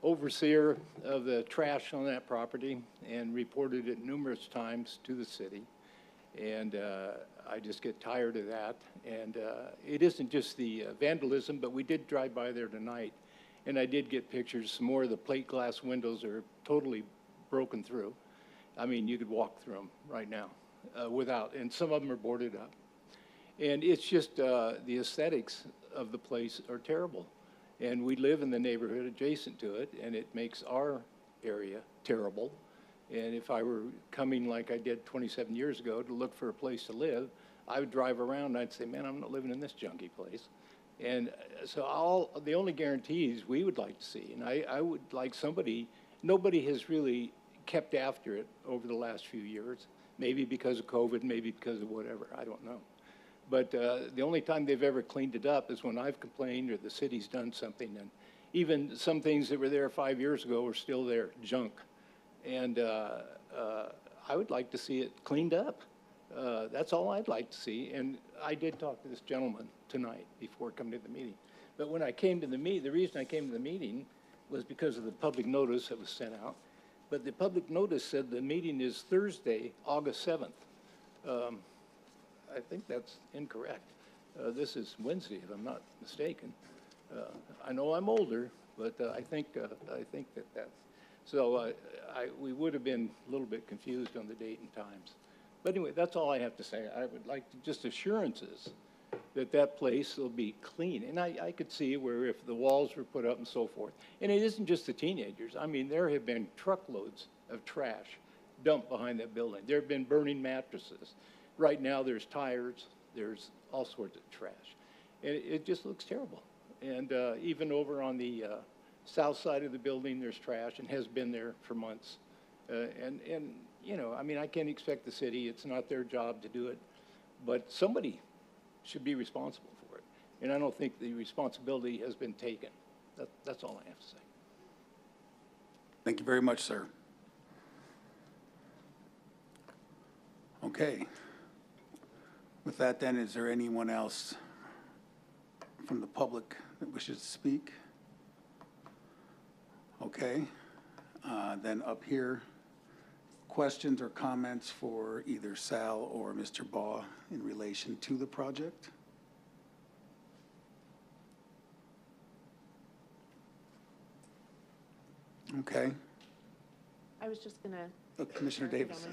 overseer of the trash on that property and reported it numerous times to the city. And I just get tired of that. And it isn't just the vandalism, but we did drive by there tonight. And I did get pictures. Some more of the plate glass windows are totally broken through. I mean, you could walk through them right now without, and some of them are boarded up. And it's just the aesthetics of the place are terrible. And we live in the neighborhood adjacent to it, and it makes our area terrible. And if I were coming like I did 27 years ago to look for a place to live, I would drive around and I'd say, man, I'm not living in this junky place. And so the only guarantees we would like to see, and I would like nobody has really kept after it over the last few years, maybe because of COVID, maybe because of whatever, I don't know. But the only time they've ever cleaned it up is when I've complained or the city's done something. And even some things that were there 5 years ago are still there, junk. And I would like to see it cleaned up. That's all I'd like to see. And I did talk to this gentleman tonight before coming to the meeting. But when I came to the meeting, the reason I came to the meeting was because of the public notice that was sent out. But the public notice said the meeting is Thursday, August 7th. I think that's incorrect. This is Wednesday, if I'm not mistaken. I know I'm older, but I think that that's, so we would have been a little bit confused on the date and times. But anyway, that's all I have to say. I would like to just assurances that that place will be clean. And I could see where if the walls were put up and so forth. And it isn't just the teenagers. I mean, there have been truckloads of trash dumped behind that building. There have been burning mattresses. Right now, there's tires, there's all sorts of trash. And it just looks terrible. And even over on the south side of the building, there's trash and has been there for months. And you know, I mean, I can't expect the city, it's not their job to do it, but somebody should be responsible for it. And I don't think the responsibility has been taken. That's all I have to say. Thank you very much, sir. Okay. With that, then, is there anyone else from the public that wishes to speak? Okay. Then up here, questions or comments for either Sal or Mr. Baugh in relation to the project? Okay. I was just gonna. Commissioner Davis.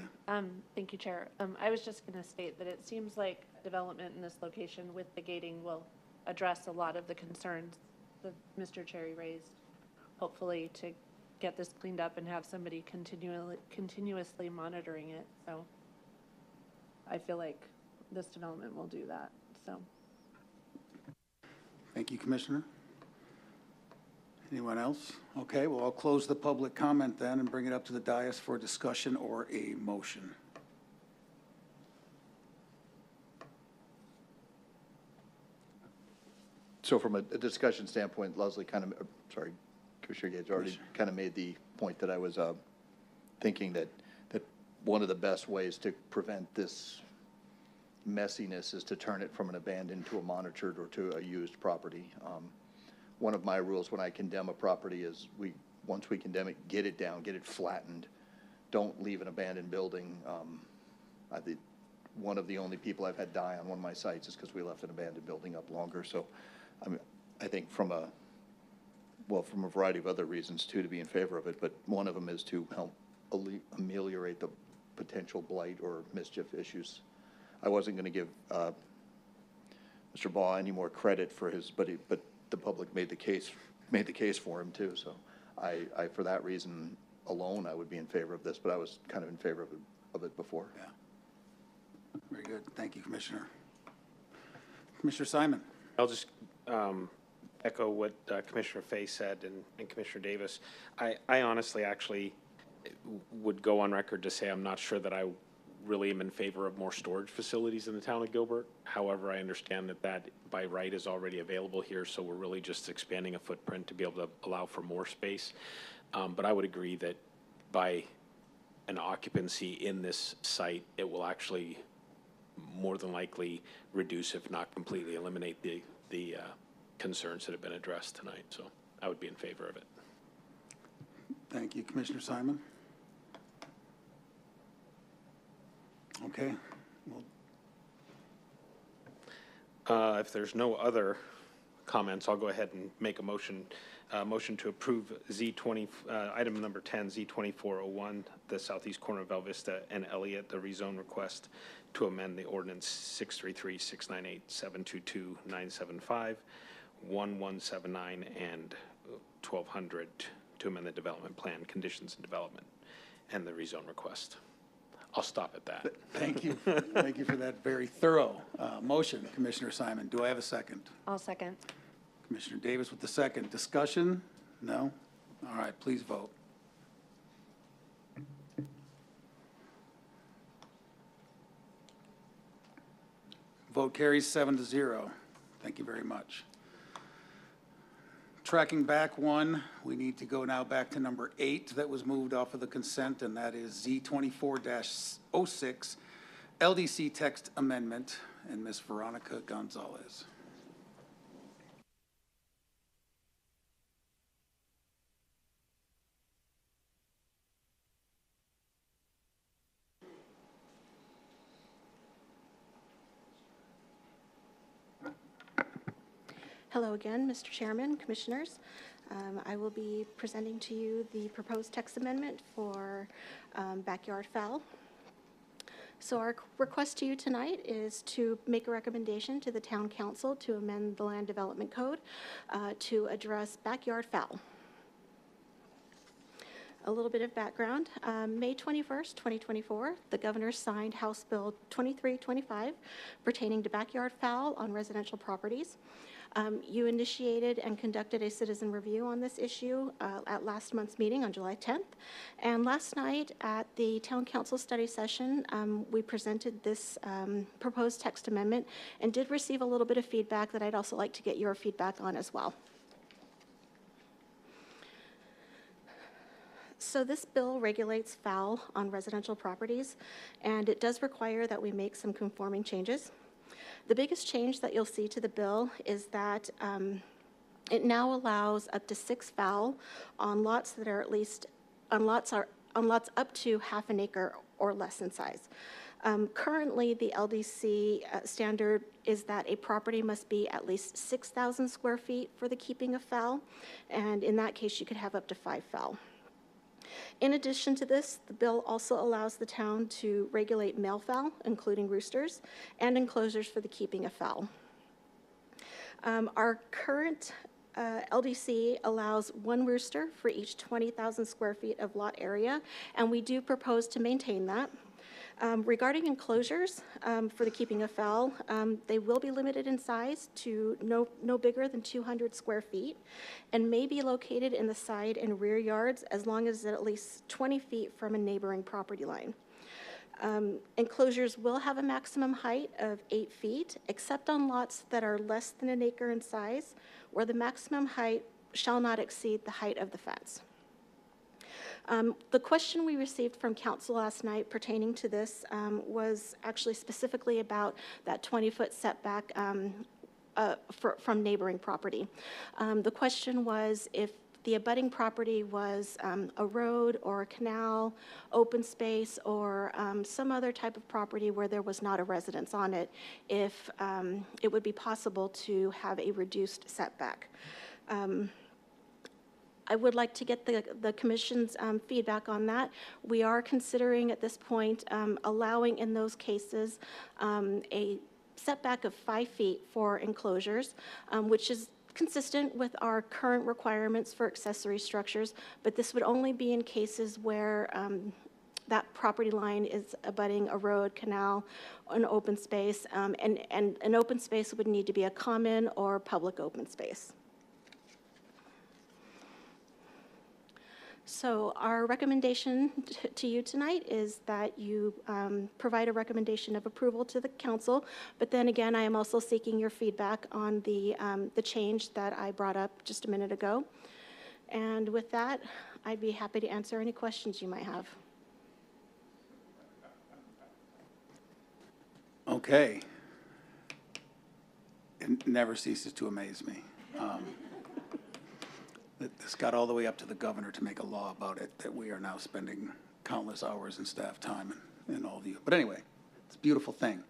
Thank you, Chair. I was just gonna state that it seems like development in this location with the gating will address a lot of the concerns that Mr. Cherry raised, hopefully to get this cleaned up and have somebody continuously monitoring it. So I feel like this development will do that, so. Thank you, Commissioner. Anyone else? Okay, well, I'll close the public comment then and bring it up to the dais for discussion or a motion. So from a discussion standpoint, Leslie kind of, sorry, Commissioner Gage already kind of made the point that I was thinking that one of the best ways to prevent this messiness is to turn it from an abandoned to a monitored or to a used property. one of my rules when I condemn a property is once we condemn it, get it down, get it flattened. Don't leave an abandoned building. I think one of the only people I've had die on one of my sites is because we left an abandoned building up longer. So I think from a variety of other reasons too, to be in favor of it, but one of them is to help ameliorate the potential blight or mischief issues. I wasn't going to give Mr. Baugh any more credit for his, but the public made the case for him too. So I for that reason alone, I would be in favor of this, but I was kind of in favor of it before. Yeah. Very good. Thank you, Commissioner. Commissioner Simon. I'll just echo what Commissioner Fay said and Commissioner Davis. I honestly actually would go on record to say I'm not sure that I really am in favor of more storage facilities in the town of Gilbert. However, I understand that by right is already available here, so we're really just expanding a footprint to be able to allow for more space. But I would agree that by an occupancy in this site, it will actually more than likely reduce, if not completely eliminate, the concerns that have been addressed tonight. So I would be in favor of it. Thank you, Commissioner Simon. Okay. Well, if there's no other comments, I'll go ahead and make a motion to approve Z20, item number 10, Z2401, the southeast corner of Val Vista and Elliott, the rezone request to amend the ordinance 633, 698, 722, 975, 1179, and 1200 to amend the development plan, conditions and development, and the rezone request. I'll stop at that. thank you. Thank you for that very thorough motion, Commissioner Simon. Do I have a second? I'll second. Commissioner Davis with the second. Discussion? No? All right, please vote. Vote carries 7-0. Thank you very much. Tracking back one, we need to go now back to number 8 that was moved off of the consent, and that is Z24-06, LDC text amendment, and Ms. Veronica Gonzalez. Hello again, Mr. Chairman, Commissioners. I will be presenting to you the proposed text amendment for backyard fowl. So our request to you tonight is to make a recommendation to the Town Council to amend the Land Development Code to address backyard fowl. A little bit of background. May 21st, 2024, the governor signed House Bill 2325 pertaining to backyard fowl on residential properties. You initiated and conducted a citizen review on this issue at last month's meeting on July 10th. And last night at the Town Council study session, we presented this proposed text amendment and did receive a little bit of feedback that I'd also like to get your feedback on as well. So this bill regulates fowl on residential properties, and it does require that we make some conforming changes. The biggest change that you'll see to the bill is that it now allows up to 6 fowl on lots that are at least on lots up to half an acre or less in size. Currently, the LDC standard is that a property must be at least 6,000 square feet for the keeping of fowl, and in that case, you could have up to 5 fowl. In addition to this, the bill also allows the town to regulate male fowl, including roosters, and enclosures for the keeping of fowl. Our current LDC allows 1 rooster for each 20,000 square feet of lot area, and we do propose to maintain that. Regarding enclosures for the keeping of fowl, they will be limited in size to no bigger than 200 square feet and may be located in the side and rear yards as long as at least 20 feet from a neighboring property line. Enclosures will have a maximum height of 8 feet, except on lots that are less than an acre in size, where the maximum height shall not exceed the height of the fence. The question we received from council last night pertaining to this was actually specifically about that 20-foot setback from neighboring property. The question was if the abutting property was a road or a canal, open space, or some other type of property where there was not a residence on it, if it would be possible to have a reduced setback. I would like to get the commission's feedback on that. We are considering at this point allowing in those cases a setback of 5 feet for enclosures, which is consistent with our current requirements for accessory structures, but this would only be in cases where that property line is abutting a road, canal, an open space, and an open space would need to be a common or public open space. So our recommendation to you tonight is that you provide a recommendation of approval to the council, but then again, I am also seeking your feedback on the change that I brought up just a minute ago. And with that, I'd be happy to answer any questions you might have. Okay. It never ceases to amaze me. This got all the way up to the governor to make a law about it, that we are now spending countless hours in staff time and all of you. But anyway, it's a beautiful thing.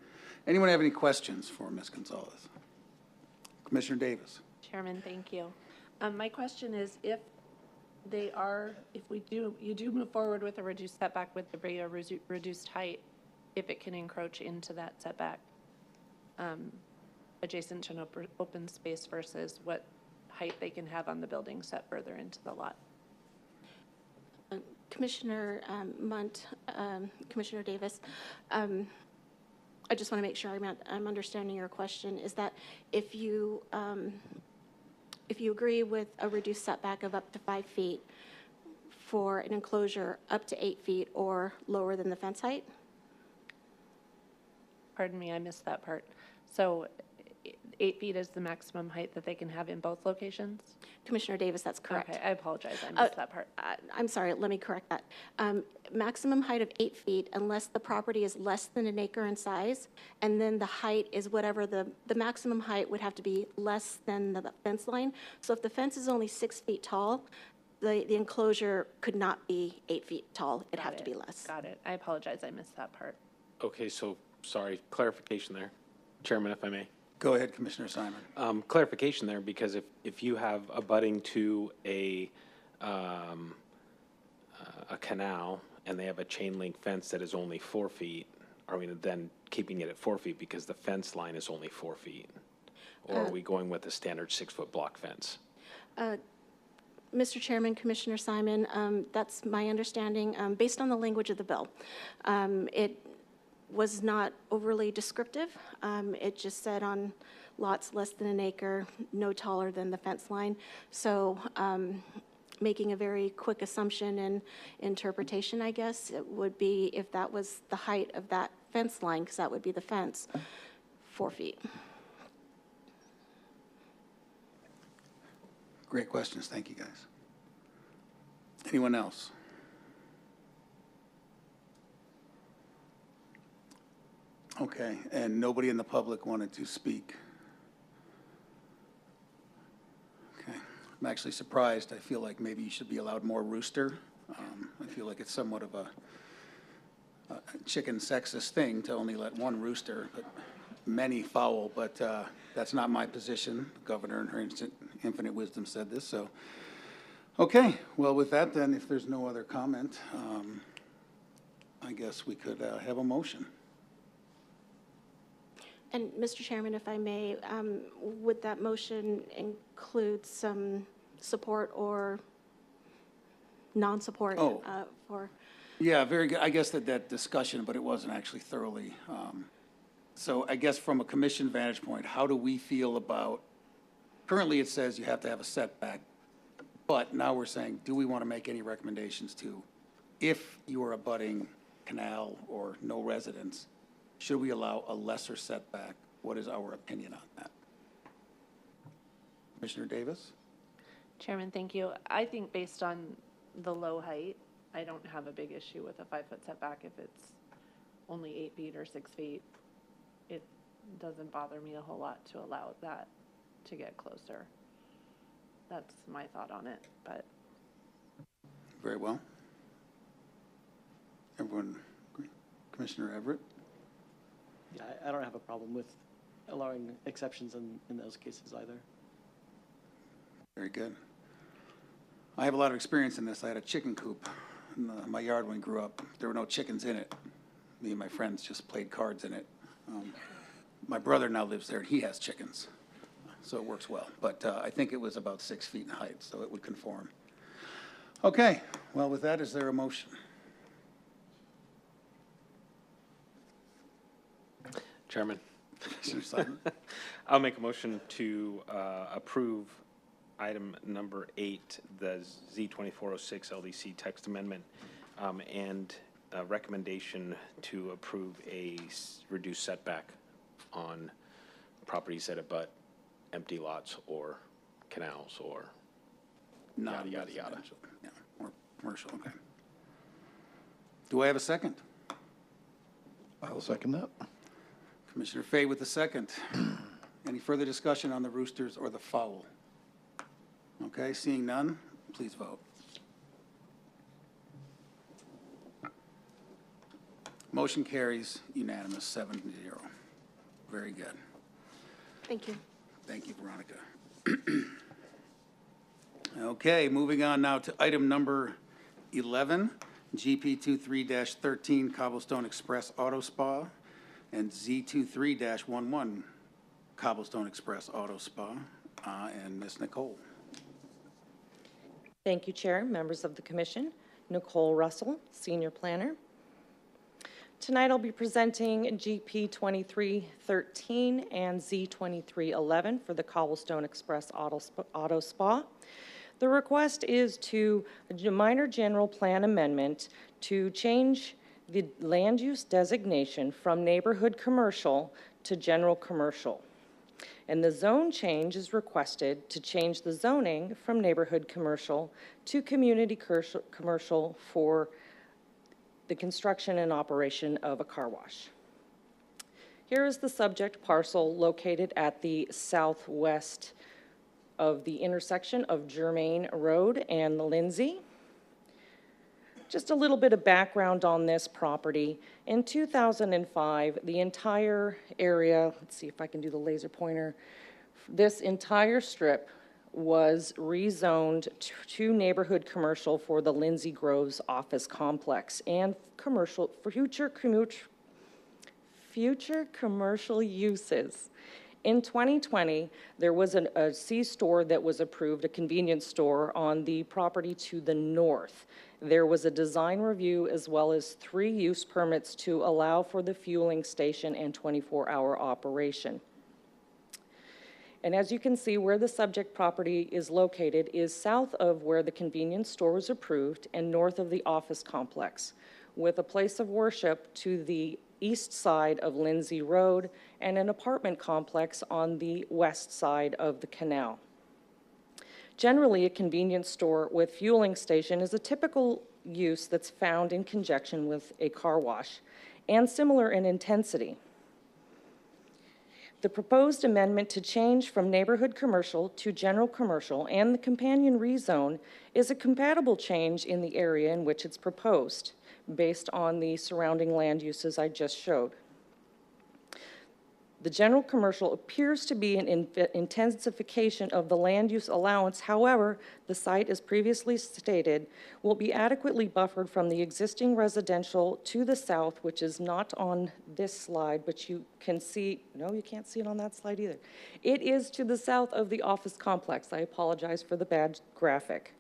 Anyone have any questions for Ms. Gonzalez? Commissioner Davis. Chairman, thank you. My question is if you do move forward with a reduced setback with the reduced height, if it can encroach into that setback adjacent to an open space versus what height they can have on the building set further into the lot. Commissioner Munt, Commissioner Davis, I just want to make sure I'm understanding your question, is that if you agree with a reduced setback of up to 5 feet for an enclosure up to 8 feet or lower than the fence height? Pardon me, I missed that part. So 8 feet is the maximum height that they can have in both locations? Commissioner Davis, that's correct. Okay, I apologize, I missed that part. I'm sorry, let me correct that. Maximum height of 8 feet unless the property is less than an acre in size, and then the height is whatever the maximum height would have to be less than the fence line. So if the fence is only 6 feet tall, the enclosure could not be 8 feet tall. It'd have to be less. Got it. I apologize, I missed that part. Okay, so, sorry, clarification there. Chairman, if I may. Go ahead, Commissioner Simon. Clarification there, because if you have abutting to a canal and they have a chain link fence that is only 4 feet, are we then keeping it at 4 feet because the fence line is only 4 feet? Or are we going with a standard 6-foot block fence? Mr. Chairman, Commissioner Simon, that's my understanding, based on the language of the bill. It was not overly descriptive. It just said on lots less than an acre, no taller than the fence line. So making a very quick assumption and interpretation, I guess, it would be if that was the height of that fence line, because that would be the fence, 4 feet. Great questions. Thank you, guys. Anyone else? Okay, and nobody in the public wanted to speak. Okay, I'm actually surprised. I feel like maybe you should be allowed more rooster. I feel like it's somewhat of a chicken sexist thing to only let one rooster, but many fowl, but that's not my position. The governor in her infinite wisdom said this, so. Okay, well, with that then, if there's no other comment, I guess we could have a motion. And Mr. Chairman, if I may, would that motion include some support or non-support for? Yeah, very good. I guess that discussion, but it wasn't actually thoroughly. So I guess from a commission vantage point, how do we feel about, currently it says you have to have a setback, but now we're saying, do we want to make any recommendations to, if you are abutting canal or no residence, should we allow a lesser setback? What is our opinion on that? Commissioner Davis? Chairman, thank you. I think based on the low height, I don't have a big issue with a 5-foot setback if it's only 8 feet or 6 feet. It doesn't bother me a whole lot to allow that to get closer. That's my thought on it, but. Very well. Everyone, agree? Commissioner Everett? Yeah, I don't have a problem with allowing exceptions in those cases either. Very good. I have a lot of experience in this. I had a chicken coop in my yard when we grew up. There were no chickens in it. Me and my friends just played cards in it. My brother now lives there, and he has chickens, so it works well. But I think it was about 6 feet in height, so it would conform. Okay, well, with that, is there a motion? Chairman, Commissioner Sutton? I'll make a motion to approve item number 8, the Z2406 LDC text amendment, and a recommendation to approve a reduced setback on properties that abut empty lots or canals or yada, yada, yada. Non-residential, yeah, or commercial, okay. Do I have a second? I'll second that. Commissioner Fay with the second. Any further discussion on the roosters or the fowl? Okay, seeing none, please vote. Motion carries unanimous, 7-0. Very good. Thank you. Thank you, Veronica. Okay, moving on now to item number 11, GP 23-13 Cobblestone Express Auto Spa and Z23-11 Cobblestone Express Auto Spa, and Ms. Nicole. Thank you, Chair, members of the Commission. Nicole Russell, Senior Planner. Tonight I'll be presenting GP 2313 and Z2311 for the Cobblestone Express Auto Spa. The request is to a minor general plan amendment to change the land use designation from neighborhood commercial to general commercial. And the zone change is requested to change the zoning from neighborhood commercial to community commercial for the construction and operation of a car wash. Here is the subject parcel located at the southwest of the intersection of Germain Road and Lindsay. Just a little bit of background on this property. In 2005, the entire area, let's see if I can do the laser pointer, this entire strip was rezoned to neighborhood commercial for the Lindsay Groves office complex and future commercial uses. In 2020, there was a C-store that was approved, a convenience store on the property to the north. There was a design review as well as 3 use permits to allow for the fueling station and 24-hour operation. And as you can see, where the subject property is located is south of where the convenience store was approved and north of the office complex, with a place of worship to the east side of Lindsay Road and an apartment complex on the west side of the canal. Generally, a convenience store with fueling station is a typical use that's found in conjunction with a car wash and similar in intensity. The proposed amendment to change from neighborhood commercial to general commercial and the companion rezone is a compatible change in the area in which it's proposed, based on the surrounding land uses I just showed. The general commercial appears to be an intensification of the land use allowance. However, the site, as previously stated, will be adequately buffered from the existing residential to the south, which is not on this slide, but you can see, no, you can't see it on that slide either. It is to the south of the office complex. I apologize for the bad graphic.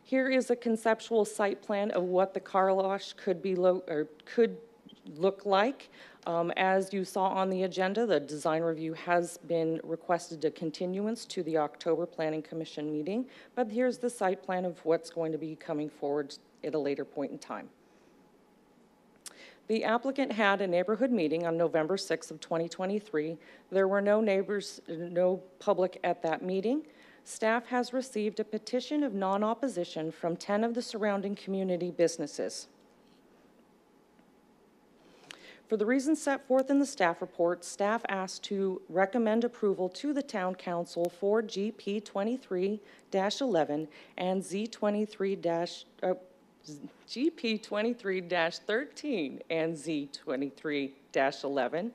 Here is a conceptual site plan of what the car wash could look like. As you saw on the agenda, the design review has been requested a continuance to the October Planning Commission meeting, but here's the site plan of what's going to be coming forward at a later point in time. The applicant had a neighborhood meeting on November 6th of 2023. There were no neighbors, no public at that meeting. Staff has received a petition of non-opposition from 10 of the surrounding community businesses. For the reasons set forth in the staff report, staff asked to recommend approval to the town council for GP 23-11 and GP 23-13 and Z 23-11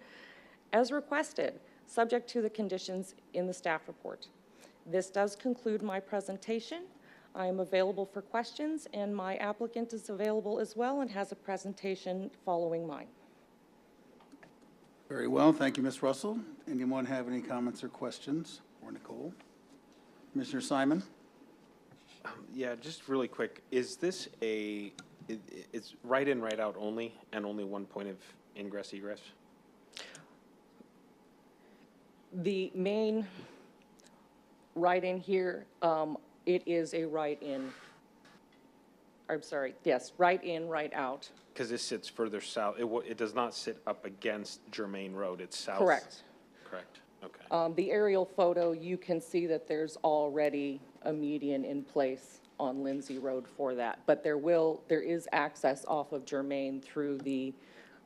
as requested, subject to the conditions in the staff report. This does conclude my presentation. I am available for questions, and my applicant is available as well and has a presentation following mine. Very well, thank you, Ms. Russell. Anyone have any comments or questions for Nicole? Commissioner Simon? Yeah, just really quick, is this it's right in, right out only, and only one point of ingress egress? The main right-in here, it is a right-in, I'm sorry, yes, right-in, right-out. Because this sits further south, it does not sit up against Germain Road, it's south? Correct. Correct, okay. The aerial photo, you can see that there's already a median in place on Lindsay Road for that. But there is access off of Germain through the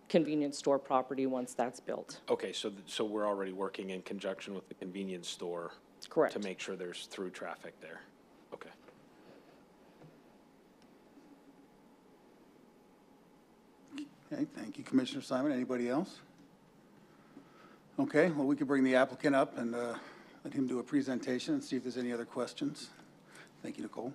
convenience store property once that's built. Okay, so we're already working in conjunction with the convenience store? Correct. To make sure there's through traffic there? Okay. Okay, thank you, Commissioner Simon. Anybody else? Okay, well, we could bring the applicant up and let him do a presentation and see if there's any other questions. Thank you, Nicole.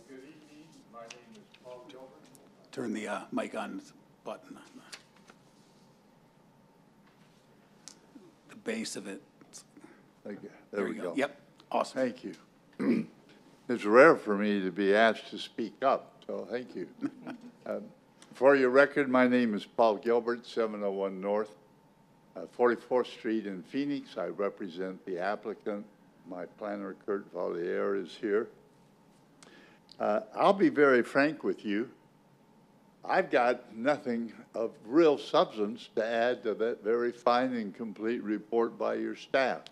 Good evening. My name is Paul Gilbert. Turn the mic on button on the base of it. There we go. Yep, awesome. Thank you. It's rare for me to be asked to speak up, so thank you. For your record, my name is Paul Gilbert, 701 North, 44th Street in Phoenix. I represent the applicant. My planner, Kurt Valliere, is here. I'll be very frank with you. I've got nothing of real substance to add to that very fine and complete report by your staff.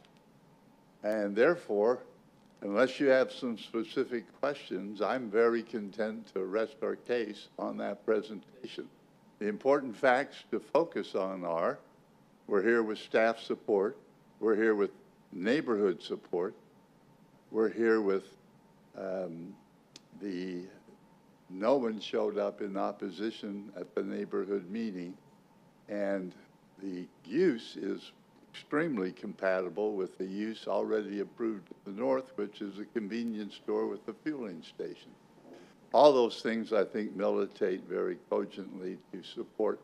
And therefore, unless you have some specific questions, I'm very content to rest our case on that presentation. The important facts to focus on are, we're here with staff support, we're here with neighborhood support, we're here with no one showed up in opposition at the neighborhood meeting, and the use is extremely compatible with the use already approved to the north, which is a convenience store with a fueling station. All those things, I think, militate very cogently to support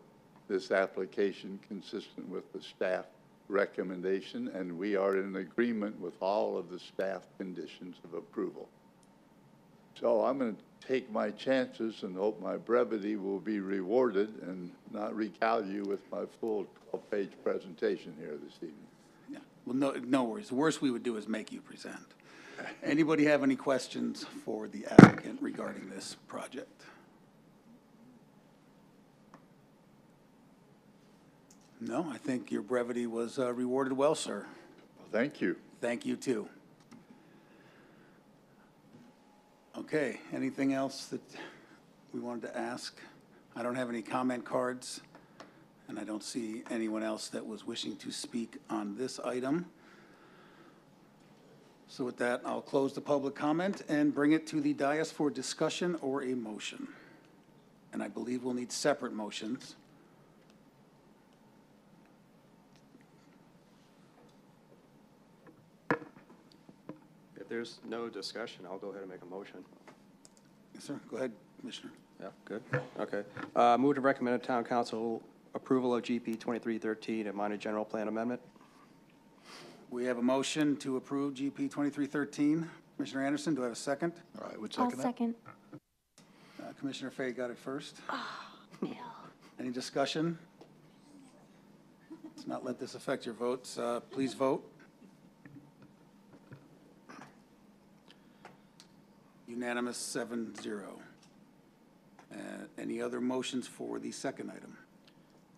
this application consistent with the staff recommendation, and we are in agreement with all of the staff conditions of approval. So I'm going to take my chances and hope my brevity will be rewarded and not regale you with my full 12-page presentation here this evening. Yeah, well, no worries. The worst we would do is make you present. Anybody have any questions for the applicant regarding this project? No, I think your brevity was rewarded well, sir. Well, thank you. Thank you, too. Okay, anything else that we wanted to ask? I don't have any comment cards, and I don't see anyone else that was wishing to speak on this item. So with that, I'll close the public comment and bring it to the dais for discussion or a motion. And I believe we'll need separate motions. If there's no discussion, I'll go ahead and make a motion. Yes, sir. Go ahead, Commissioner. Yeah, good. Okay. Move to recommend to Town Council approval of GP 2313, a minor general plan amendment. We have a motion to approve GP 2313. Commissioner Anderson, do I have a second? All right, would I'll second that. second. Commissioner Fay got it first. Oh, Bill. Any discussion? Let's not let this affect your votes. Please vote. Unanimous 7-0. Any other motions for the second item?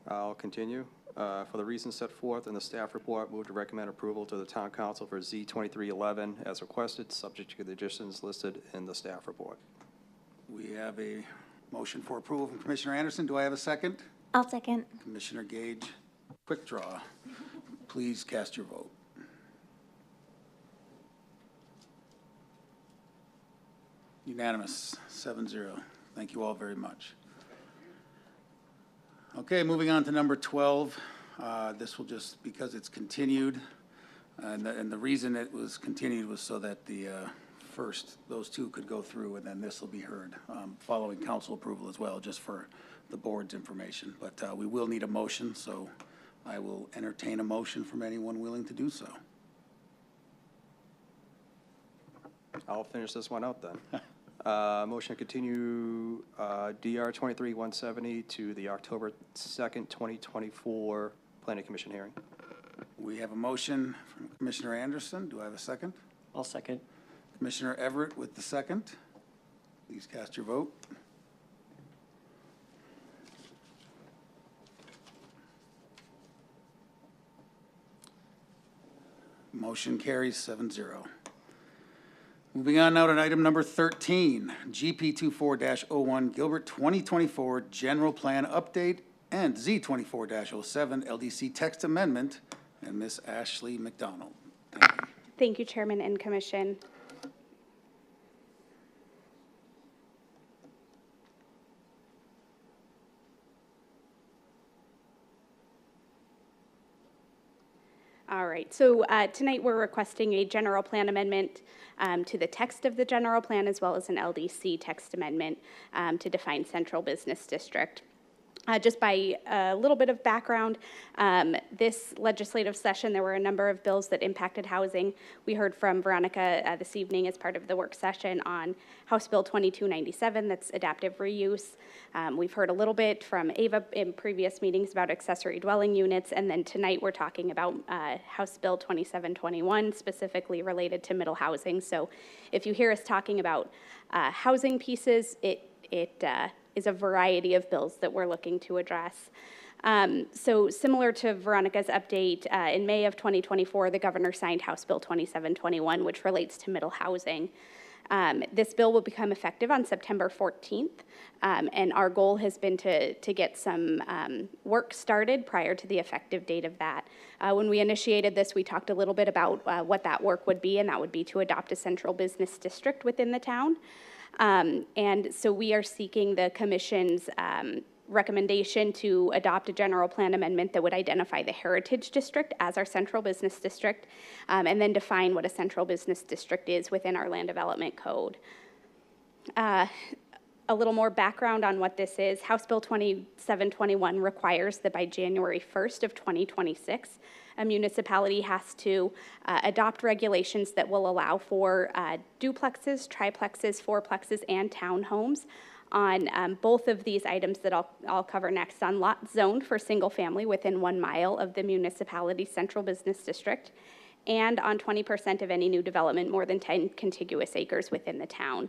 I'll continue. For the reasons set forth in the staff report, move to recommend approval to the town council for Z 2311 as requested, subject to the additions listed in the staff report. We have a motion for approval from Commissioner Anderson. Do I have a second? I'll second. Commissioner Gage, quick draw. Please cast your vote. Unanimous, 7-0. Thank you all very much. Okay, moving on to number 12. This will just, because it's continued, and the reason it was continued was so that the first, those two could go through, and then this will be heard following council approval as well, just for the board's information. But we will need a motion, so I will entertain a motion from anyone willing to do so. I'll finish this one out then. Motion to continue DR 23-170 to the October 2nd, 2024 Planning Commission hearing. We have a motion from Commissioner Anderson. Do I have a second? I'll second. Commissioner Everett with the second. Please cast your vote. Motion carries 7-0. Moving on now to item number 13, GP 24-01 Gilbert 2024 General Plan Update and Z 24-07 LDC Text Amendment, and Ms. Ashley McDonald. Thank you. Thank you, Chairman and Commission. All right, so tonight we're requesting a general plan amendment to the text of the general plan, as well as an LDC text amendment to define central business district. Just by a little bit of background, this legislative session, there were a number of bills that impacted housing. We heard from Veronica this evening as part of the work session on House Bill 2297, that's adaptive reuse. We've heard a little bit from Ava in previous meetings about accessory dwelling units, and then tonight we're talking about House Bill 2721, specifically related to middle housing. So if you hear us talking about housing pieces, it is a variety of bills that we're looking to address. So similar to Veronica's update, in May of 2024, the governor signed House Bill 2721, which relates to middle housing. This bill will become effective on September 14th, and our goal has been to get some work started prior to the effective date of that. When we initiated this, we talked a little bit about what that work would be, and that would be to adopt a central business district within the town. And so we are seeking the commission's recommendation to adopt a general plan amendment that would identify the Heritage District as our central business district, and then define what a central business district is within our land development code. A little more background on what this is. House Bill 2721 requires that by January 1st of 2026, a municipality has to adopt regulations that will allow for duplexes, triplexes, fourplexes, and townhomes on both of these items that I'll cover next, on lots zoned for single family within 1 mile of the municipality's central business district, and on 20% of any new development more than 10 contiguous acres within the town.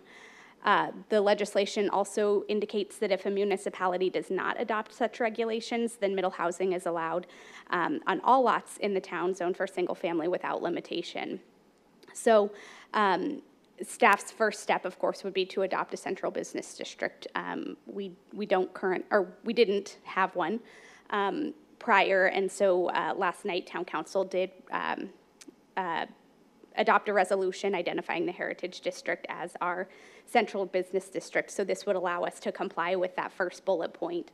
The legislation also indicates that if a municipality does not adopt such regulations, then middle housing is allowed on all lots in the town zoned for single family without limitation. So staff's first step, of course, would be to adopt a central business district. We didn't have one prior, and so last night town council did adopt a resolution identifying the Heritage District as our central business district. So this would allow us to comply with that first bullet point.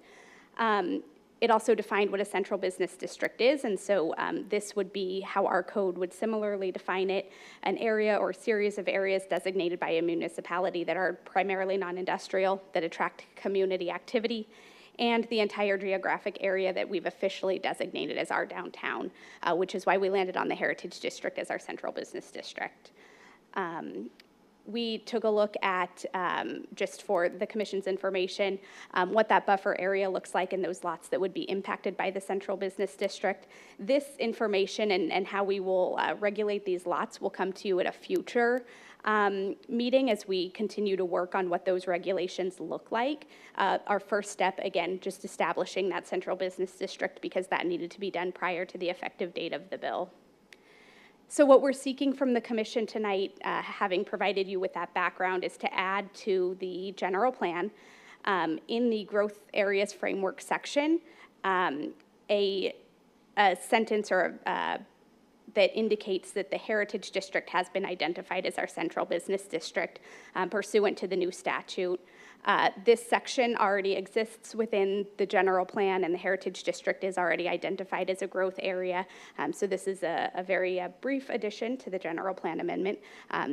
It also defined what a central business district is, and so this would be how our code would similarly define it: an area or series of areas designated by a municipality that are primarily non-industrial, that attract community activity, and the entire geographic area that we've officially designated as our downtown, which is why we landed on the Heritage District as our central business district. We took a look at, just for the commission's information, what that buffer area looks like in those lots that would be impacted by the central business district. This information and how we will regulate these lots will come to you at a future meeting as we continue to work on what those regulations look like. Our first step, again, just establishing that central business district because that needed to be done prior to the effective date of the bill. So what we're seeking from the commission tonight, having provided you with that background, is to add to the general plan in the growth areas framework section a sentence or that indicates that the Heritage District has been identified as our central business district pursuant to the new statute. This section already exists within the general plan, and the Heritage District is already identified as a growth area. So this is a very brief addition to the general plan amendment,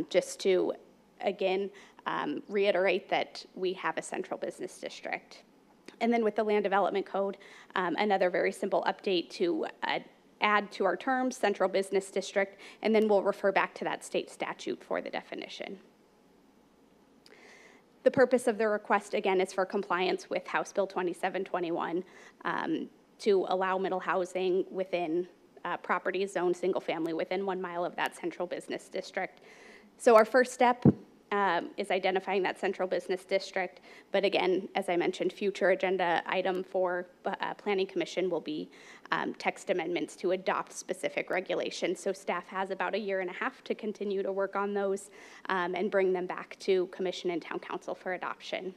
just to, again, reiterate that we have a central business district. And then with the Land Development Code, another very simple update to add to our terms, central business district, and then we'll refer back to that state statute for the definition. The purpose of the request, again, is for compliance with House Bill 2721 to allow middle housing within properties zoned single family within 1 mile of that central business district. So our first step is identifying that central business district. But again, as I mentioned, future agenda item for Planning Commission will be text amendments to adopt specific regulations. So staff has about 1.5 years to continue to work on those and bring them back to Commission and Town Council for adoption.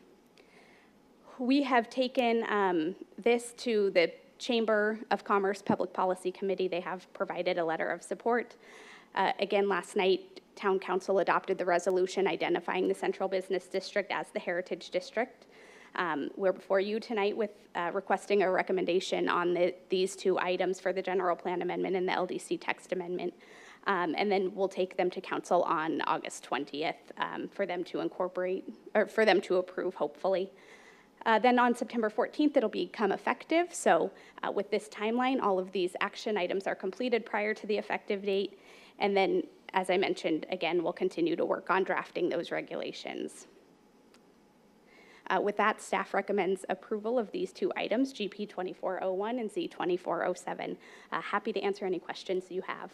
We have taken this to the Chamber of Commerce Public Policy Committee. They have provided a letter of support. Again, last night, Town Council adopted the resolution identifying the Central Business District as the Heritage District. We're before you tonight with requesting a recommendation on these two items for the General Plan Amendment and the LDC Text Amendment. And then we'll take them to Council on August 20th for them to incorporate, or for them to approve, hopefully. Then on September 14th, it'll become effective. So with this timeline, all of these action items are completed prior to the effective date. And then, as I mentioned, again, we'll continue to work on drafting those regulations. With that, staff recommends approval of these two items, GP 2401 and Z 2407. Happy to answer any questions you have.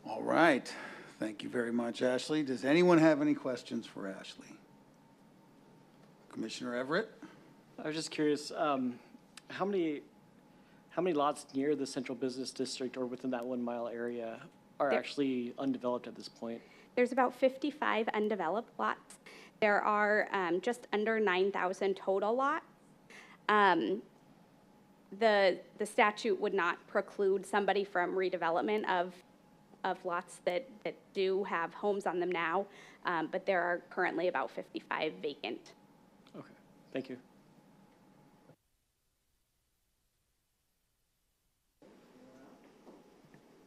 All right. Thank you very much, Ashley. Does anyone have any questions for Ashley? Commissioner Everett? I was just curious, how many lots near the central business district or within that 1 mile area are actually undeveloped at this point? There's about 55 undeveloped lots. There are just under 9,000 total lots. The statute would not preclude somebody from redevelopment of lots that do have homes on them now, but there are currently about 55 vacant. Okay, thank you.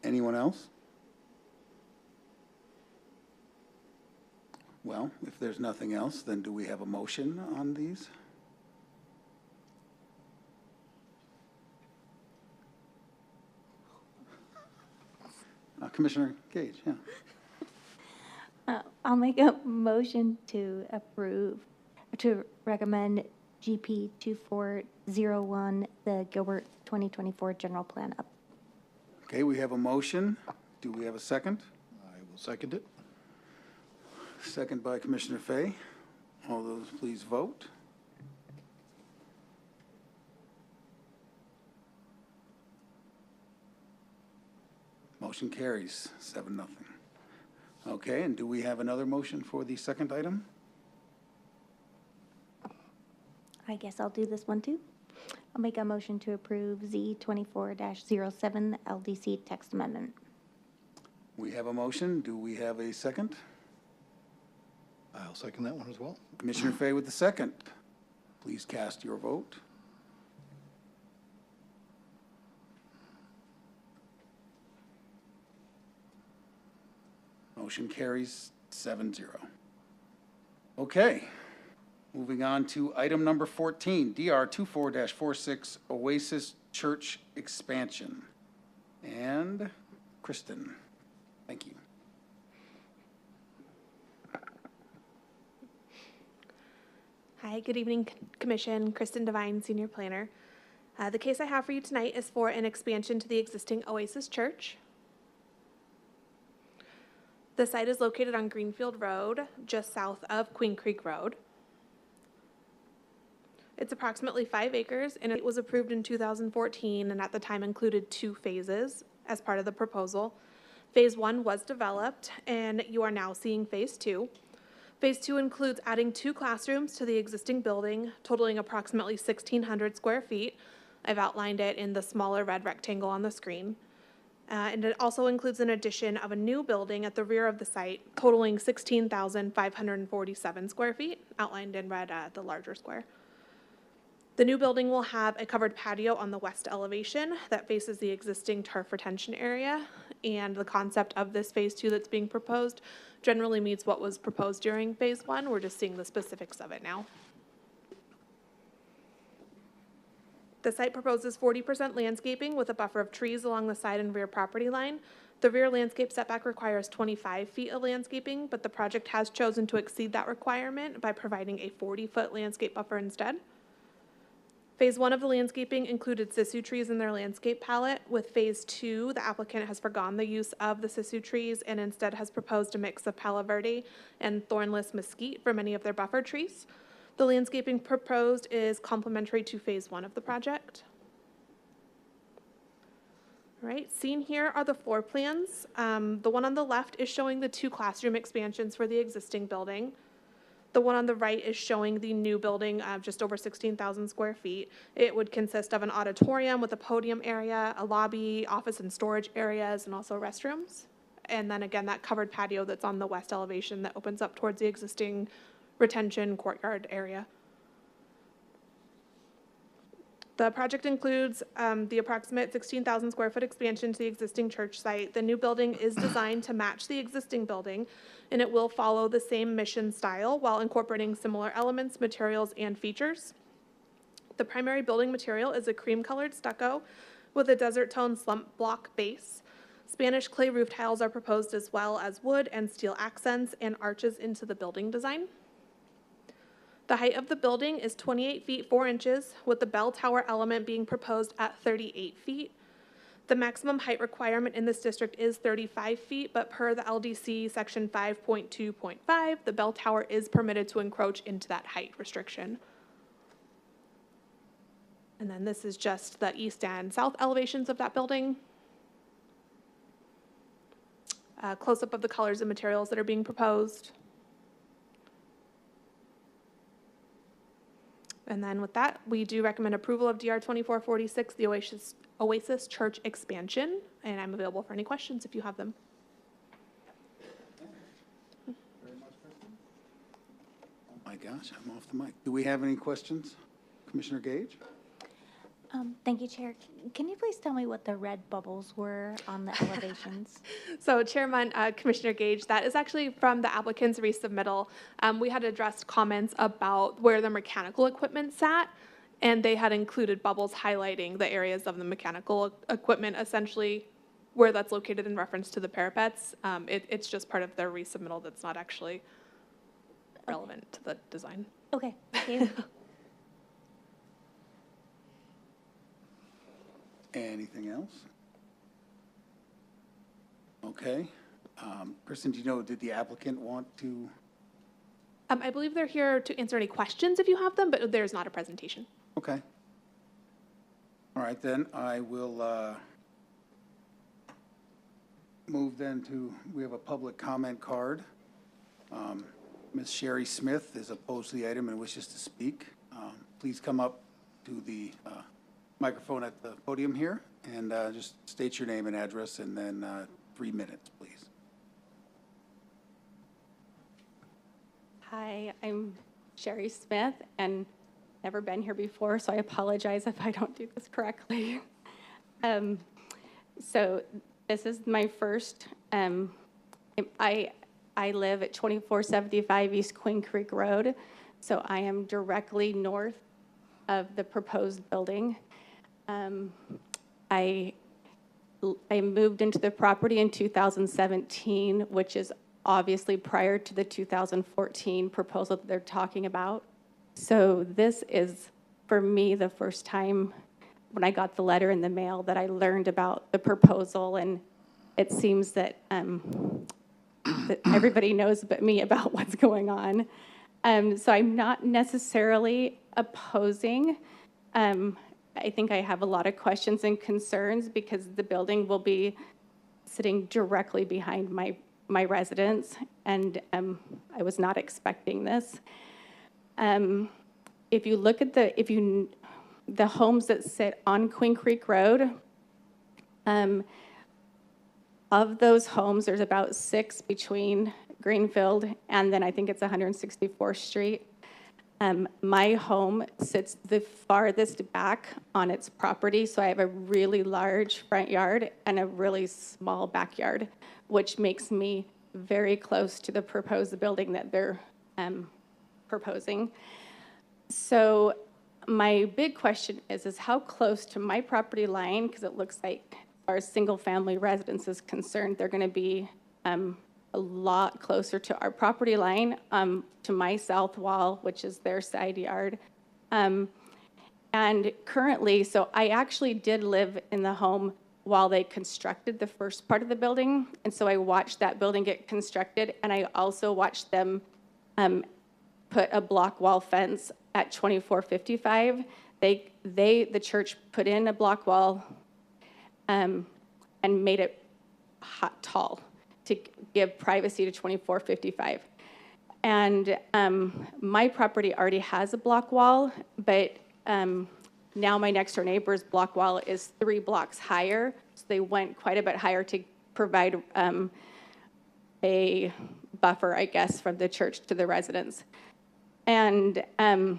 Anyone else? Well, if there's nothing else, then do we have a motion on these? Commissioner Gage, yeah. I'll make a motion to approve, to recommend GP 2401, the Gilbert 2024 General Plan up. Okay, we have a motion. Do we have a second? I will second it. Second by Commissioner Fay. All those please vote. Motion carries 7-0. Okay, and do we have another motion for the second item? I guess I'll do this one too. I'll make a motion to approve Z24-07, the LDC text amendment. We have a motion. Do we have a second? I'll second that one as well. Commissioner Fay with the second. Please cast your vote. Motion carries 7-0. Okay, moving on to item number 14, DR 24-46 Oasis Church Expansion. And Kristen, thank you. Hi, good evening, Commission. Kristen Devine, Senior Planner. The case I have for you tonight is for an expansion to the existing Oasis Church. The site is located on Greenfield Road, just south of Queen Creek Road. It's approximately 5 acres, and it was approved in 2014, and at the time included 2 phases as part of the proposal. Phase 1 was developed, and you are now seeing Phase 2. Phase 2 includes adding 2 classrooms to the existing building, totaling approximately 1,600 square feet. I've outlined it in the smaller red rectangle on the screen. And it also includes an addition of a new building at the rear of the site, totaling 16,547 square feet, outlined in red, the larger square. The new building will have a covered patio on the west elevation that faces the existing turf retention area, and the concept of this Phase 2 that's being proposed generally meets what was proposed during Phase 1. We're just seeing the specifics of it now. The site proposes 40% landscaping with a buffer of trees along the side and rear property line. The rear landscape setback requires 25 feet of landscaping, but the project has chosen to exceed that requirement by providing a 40-foot landscape buffer instead. Phase 1 of the landscaping included sisu trees in their landscape palette. With Phase 2, the applicant has forgone the use of the sisu trees and instead has proposed a mix of Palo Verde and thornless mesquite for many of their buffer trees. The landscaping proposed is complementary to Phase 1 of the project. All right, seen here are the floor plans. The one on the left is showing the 2 classroom expansions for the existing building. The one on the right is showing the new building of just over 16,000 square feet. It would consist of an auditorium with a podium area, a lobby, office and storage areas, and also restrooms. And then again, that covered patio that's on the west elevation that opens up towards the existing retention courtyard area. The project includes the approximate 16,000 square foot expansion to the existing church site. The new building is designed to match the existing building, and it will follow the same mission style while incorporating similar elements, materials, and features. The primary building material is a cream-colored stucco with a desert tone slump block base. Spanish clay roof tiles are proposed as well as wood and steel accents and arches into the building design. The height of the building is 28 feet 4 inches, with the bell tower element being proposed at 38 feet. The maximum height requirement in this district is 35 feet, but per the LDC section 5.2.5, the bell tower is permitted to encroach into that height restriction. And then this is just the east and south elevations of that building. Close-up of the colors and materials that are being proposed. And then with that, we do recommend approval of DR 2446, the Oasis Church expansion, and I'm available for any questions if you have them. Oh my gosh, I'm off the mic. Do we have any questions? Commissioner Gage? Thank you, Chair. Can you please tell me what the red bubbles were on the elevations? So Chairman, Commissioner Gage, that is actually from the applicant's resubmittal. We had addressed comments about where the mechanical equipment sat, and they had included bubbles highlighting the areas of the mechanical equipment, essentially where that's located in reference to the parapets. It's just part of their resubmittal that's not actually relevant to the design. Okay, thank you. Anything else? Okay. Kristen, do you know, did the applicant want to? I believe they're here to answer any questions if you have them, but there's not a presentation. Okay. All right, then I will move then to, we have a public comment card. Ms. Sherry Smith is opposed to the item and wishes to speak. Please come up to the microphone at the podium here and just state your name and address, and then 3 minutes, please. Hi, I'm Sherry Smith, and never been here before, so I apologize if I don't do this correctly. So this is my first, I live at 2475 East Queen Creek Road, so I am directly north of the proposed building. I moved into the property in 2017, which is obviously prior to the 2014 proposal that they're talking about. So this is, for me, the first time when I got the letter in the mail that I learned about the proposal, and it seems that that everybody knows but me about what's going on. So I'm not necessarily opposing. I think I have a lot of questions and concerns because the building will be sitting directly behind my residence, and I was not expecting this. If you look at the homes that sit on Queen Creek Road, of those homes, there's about 6 between Greenfield and then I think it's 164th Street. My home sits the farthest back on its property, so I have a really large front yard and a really small backyard, which makes me very close to the proposed building that they're proposing. So my big question is how close to my property line, because it looks like as far as single-family residence is concerned, they're going to be a lot closer to our property line, to my south wall, which is their side yard. And currently, so I actually did live in the home while they constructed the first part of the building. And so I watched that building get constructed, and I also watched them put a block wall fence at 2455. The church put in a block wall and made it tall to give privacy to 2455. And my property already has a block wall, but now my next door neighbor's block wall is 3 blocks higher. So they went quite a bit higher to provide a buffer, I guess, from the church to the residents. And I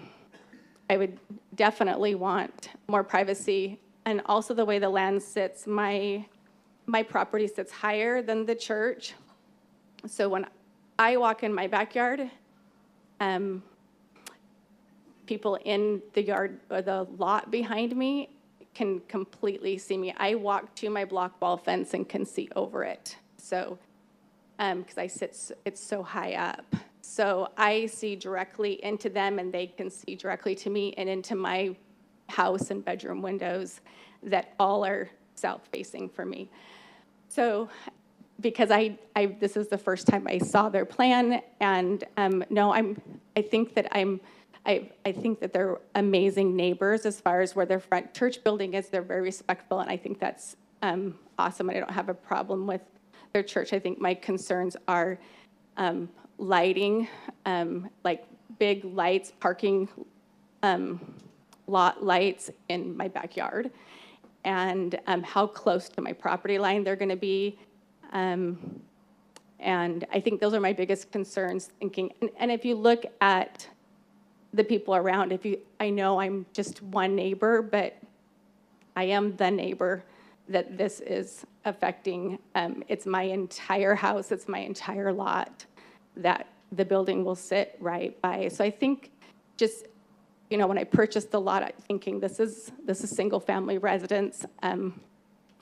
would definitely want more privacy. And also the way the land sits, my property sits higher than the church. So when I walk in my backyard, people in the yard or the lot behind me can completely see me. I walk to my block wall fence and can see over it. So, because it's so high up. So I see directly into them and they can see directly to me and into my house and bedroom windows that all are south facing for me. So because this is the first time I saw their plan, and no, I think that they're amazing neighbors as far as where their front church building is. They're very respectful, and I think that's awesome, and I don't have a problem with their church. I think my concerns are lighting, like big lights, parking lot lights in my backyard, and how close to my property line they're going to be. And I think those are my biggest concerns thinking. And if you look at the people around, I know I'm just one neighbor, but I am the neighbor that this is affecting. It's my entire house, it's my entire lot that the building will sit right by. So I think just, when I purchased the lot, I'm thinking this is single family residence. I'm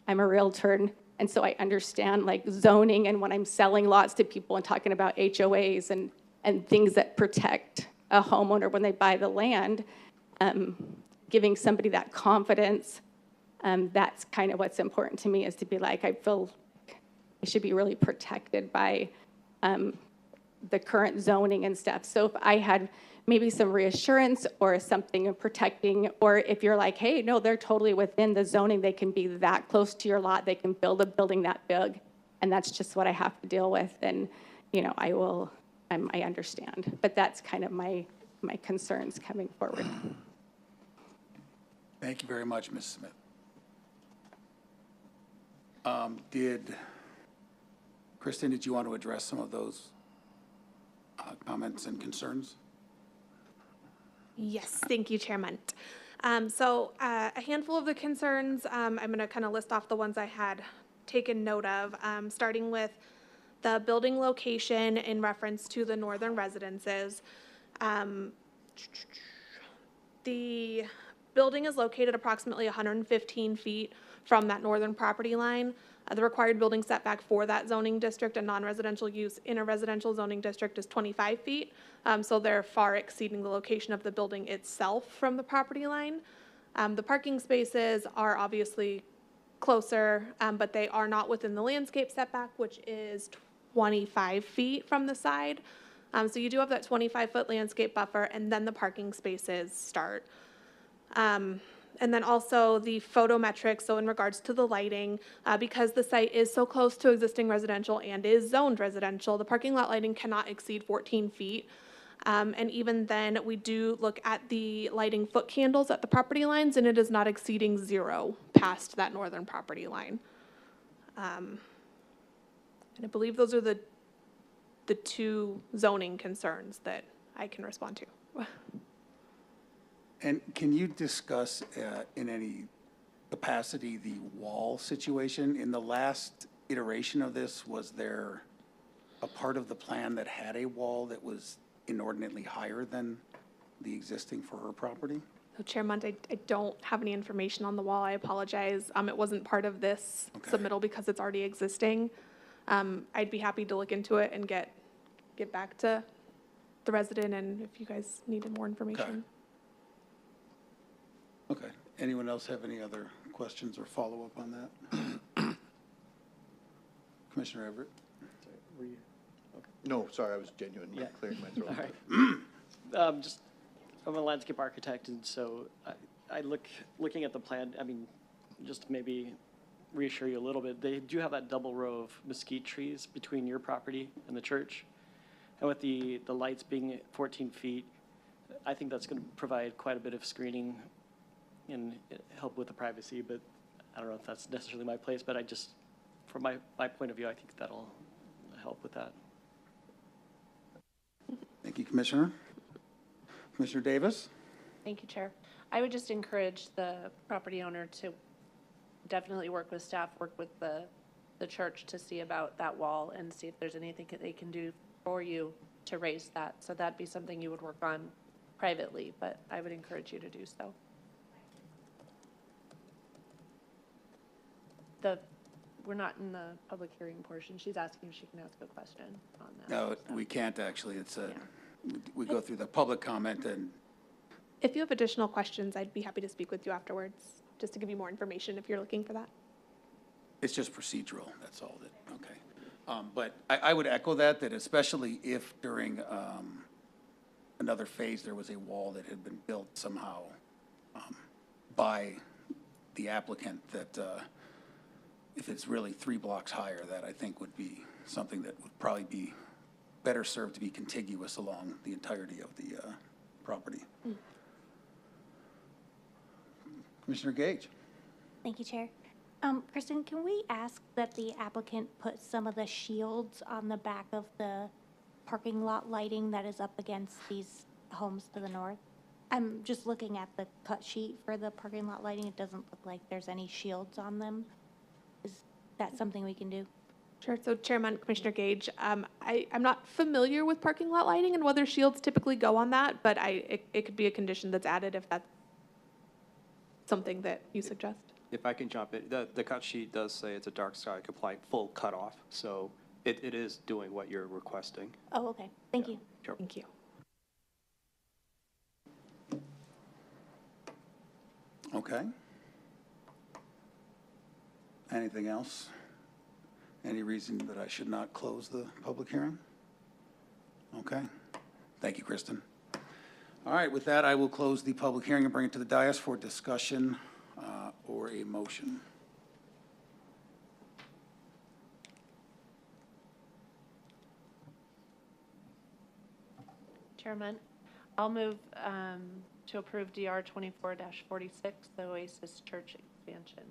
a realtor, and so I understand like zoning, and when I'm selling lots to people and talking about HOAs and things that protect a homeowner when they buy the land, giving somebody that confidence, that's kind of what's important to me, is to be like, I feel I should be really protected by the current zoning and stuff. So if I had maybe some reassurance or something of protecting, or if you're like, hey, no, they're totally within the zoning, they can be that close to your lot, they can build a building that big, and that's just what I have to deal with, then, I understand. But that's kind of my concerns coming forward. Thank you very much, Ms. Smith. Kristen, did you want to address some of those comments and concerns? Yes, thank you, Chairman. So a handful of the concerns, I'm going to kind of list off the ones I had taken note of, starting with the building location in reference to the northern residences. The building is located approximately 115 feet from that northern property line. The required building setback for that zoning district and non-residential use in a residential zoning district is 25 feet. So they're far exceeding the location of the building itself from the property line. The parking spaces are obviously closer, but they are not within the landscape setback, which is 25 feet from the side. So you do have that 25-foot landscape buffer, and then the parking spaces start. And then also the photometrics, so in regards to the lighting, because the site is so close to existing residential and is zoned residential, the parking lot lighting cannot exceed 14 feet. And even then, we do look at the lighting foot candles at the property lines, and it is not exceeding 0 past that northern property line. And I believe those are the two zoning concerns that I can respond to. And can you discuss in any capacity the wall situation? In the last iteration of this, was there a part of the plan that had a wall that was inordinately higher than the existing for her property? So Chair Munt, I don't have any information on the wall. I apologize. It wasn't part of this submittal because it's already existing. I'd be happy to look into it and get back to the resident, and if you guys needed more information. Okay. Anyone else have any other questions or follow-up on that? Commissioner Everett? Were you? No, sorry, I was genuinely clearing my throat. All right. Just, I'm a landscape architect, and so looking at the plan, I mean, just to maybe reassure you a little bit, they do have that double row of mesquite trees between your property and the church. And with the lights being 14 feet, I think that's going to provide quite a bit of screening and help with the privacy, but I don't know if that's necessarily my place, but I just, from my point of view, I think that'll help with that. Thank you, Commissioner. Commissioner Davis? Thank you, Chair. I would just encourage the property owner to definitely work with staff, work with the church to see about that wall and see if there's anything that they can do for you to raise that. So that'd be something you would work on privately, but I would encourage you to do so. We're not in the public hearing portion. She's asking if she can ask a question on that. No, we can't actually. It's we go through the public comment, and If you have additional questions, I'd be happy to speak with you afterwards, just to give you more information if you're looking for that. it's just procedural, that's all that, okay. But I would echo that especially if during another phase, there was a wall that had been built somehow by the applicant, that if it's really 3 blocks higher, that I think would be something that would probably be better served to be contiguous along the entirety of the property. Commissioner Gage? Thank you, Chair. Kristen, can we ask that the applicant put some of the shields on the back of the parking lot lighting that is up against these homes to the north? I'm just looking at the cut sheet for the parking lot lighting. It doesn't look like there's any shields on them. Is that something we can do? Sure. So Chairman, Commissioner Gage, I'm not familiar with parking lot lighting and whether shields typically go on that, but it could be a condition that's added if that's something that you suggest. If I can jump in, the cut sheet does say it's a dark sky compliant full cutoff, so it is doing what you're requesting. Oh, okay. Thank you. Sure. Thank you. Okay. Anything else? Any reason that I should not close the public hearing? Okay. Thank you, Kristen. All right, with that, I will close the public hearing and bring it to the dais for discussion or a motion. Chairman, I'll move to approve DR 24-46, the Oasis Church expansion.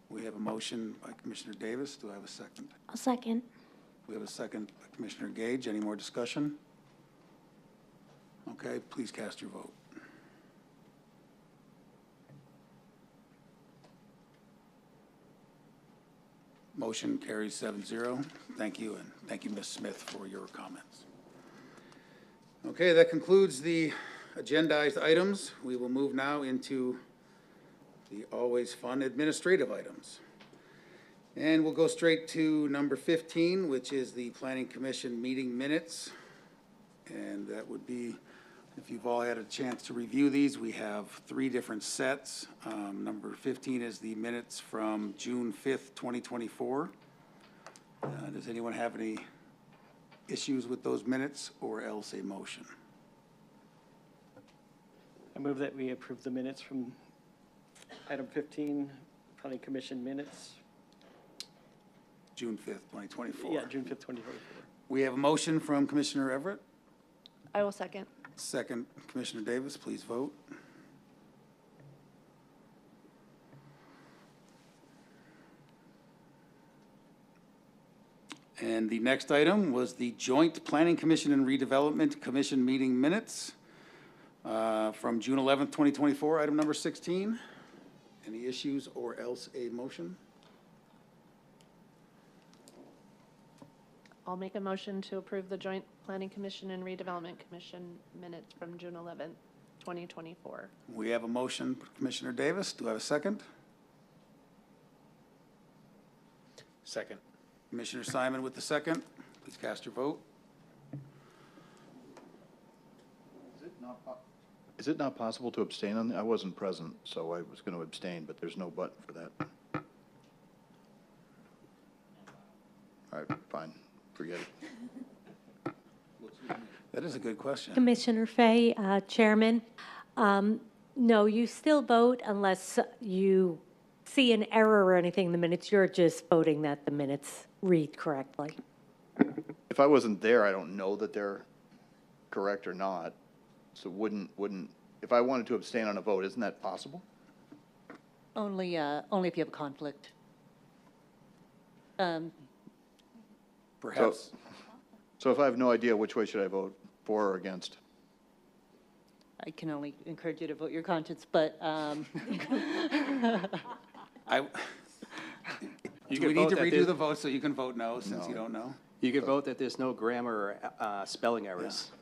We have a motion by Commissioner Davis. Do I have a second? I'll second. We have a second by Commissioner Gage. Any more discussion? Okay, please cast your vote. Motion carries 7-0. Thank you, and thank you, Ms. Smith, for your comments. Okay, that concludes the agendized items. We will move now into the always fun administrative items. And we'll go straight to number 15, which is the Planning Commission meeting minutes. And that would be, if you've all had a chance to review these, we have 3 different sets. Number 15 is the minutes from June 5th, 2024. Does anyone have any issues with those minutes or else a motion? I move that we approve the minutes from item 15, Planning Commission minutes. June 5th, 2024. Yeah, June 5th, 2024. We have a motion from Commissioner Everett. I will second. Second, Commissioner Davis, please vote. And the next item was the Joint Planning Commission and Redevelopment Commission meeting minutes from June 11th, 2024, item number 16. Any issues or else a motion? I'll make a motion to approve the Joint Planning Commission and Redevelopment Commission minutes from June 11th, 2024. We have a motion, Commissioner Davis. Do I have a second? Second. Commissioner Simon with the second. Please cast your vote. Is it not possible to abstain on, I wasn't present, so I was going to abstain, but there's no button for that. All right, fine, forget it. That is a good question. Commissioner Fay, Chairman, no, you still vote unless you see an error or anything in the minutes. You're just voting that the minutes read correctly. If I wasn't there, I don't know that they're correct or not. So wouldn't, if I wanted to abstain on a vote, isn't that possible? Only if you have a conflict. Perhaps. So if I have no idea, which way should I vote, for or against? I can only encourage you to vote your conscience, but Do we need to redo the vote so you can vote no, since you don't know? You could vote that there's no grammar or spelling errors.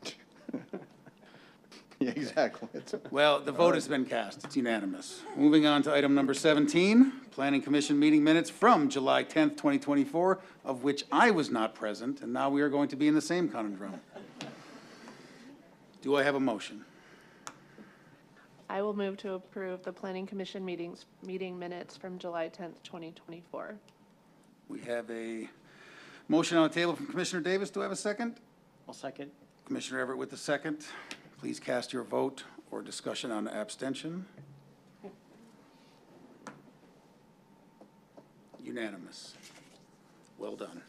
Yeah, exactly. Well, the vote has been cast. It's unanimous. Moving on to item number 17, Planning Commission meeting minutes from July 10th, 2024, of which I was not present, and now we are going to be in the same conundrum. Do I have a motion? I will move to approve the Planning Commission meeting minutes from July 10th, 2024. We have a motion on the table from Commissioner Davis. Do I have a second? I'll second. Commissioner Everett with the second. Please cast your vote or discussion on abstention. Unanimous. Well done.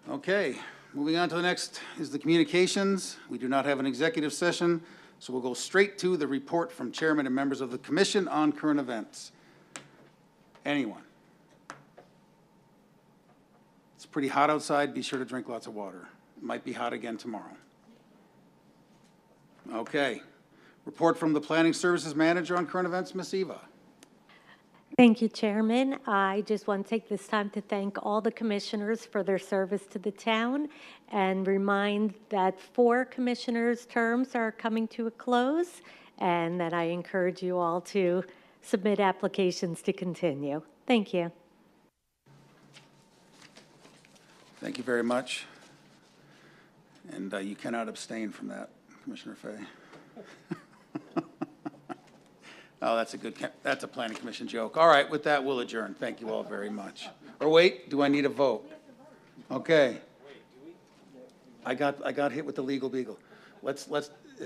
Okay, moving on to the next is the communications. We do not have an executive session, so we'll go straight to the report from chairman and members of the commission on current events. Anyone? It's pretty hot outside. Be sure to drink lots of water. It might be hot again tomorrow. Okay. Report from the Planning Services Manager on current events, Ms. Eva. Thank you, Chairman. I just want to take this time to thank all the commissioners for their service to the town and remind that 4 commissioners' terms are coming to a close and that I encourage you all to submit applications to continue. Thank you. Thank you very much. And you cannot abstain from that, Commissioner Fay. Oh, that's a planning commission joke. All right, with that, we'll adjourn. Thank you all very much. Or wait, do I need a vote? Okay. I got hit with the legal beagle.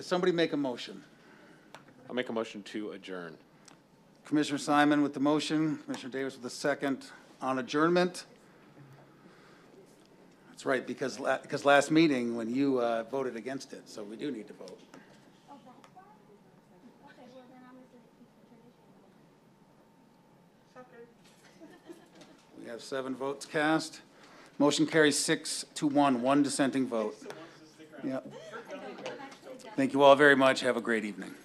Somebody make a motion. I'll make a motion to adjourn. Commissioner Simon with the motion, Commissioner Davis with the second on adjournment. That's right, because last meeting when you voted against it, so we do need to vote. We have 7 votes cast. Motion carries 6-1, 1 dissenting vote. Yep. Thank you all very much. Have a great evening.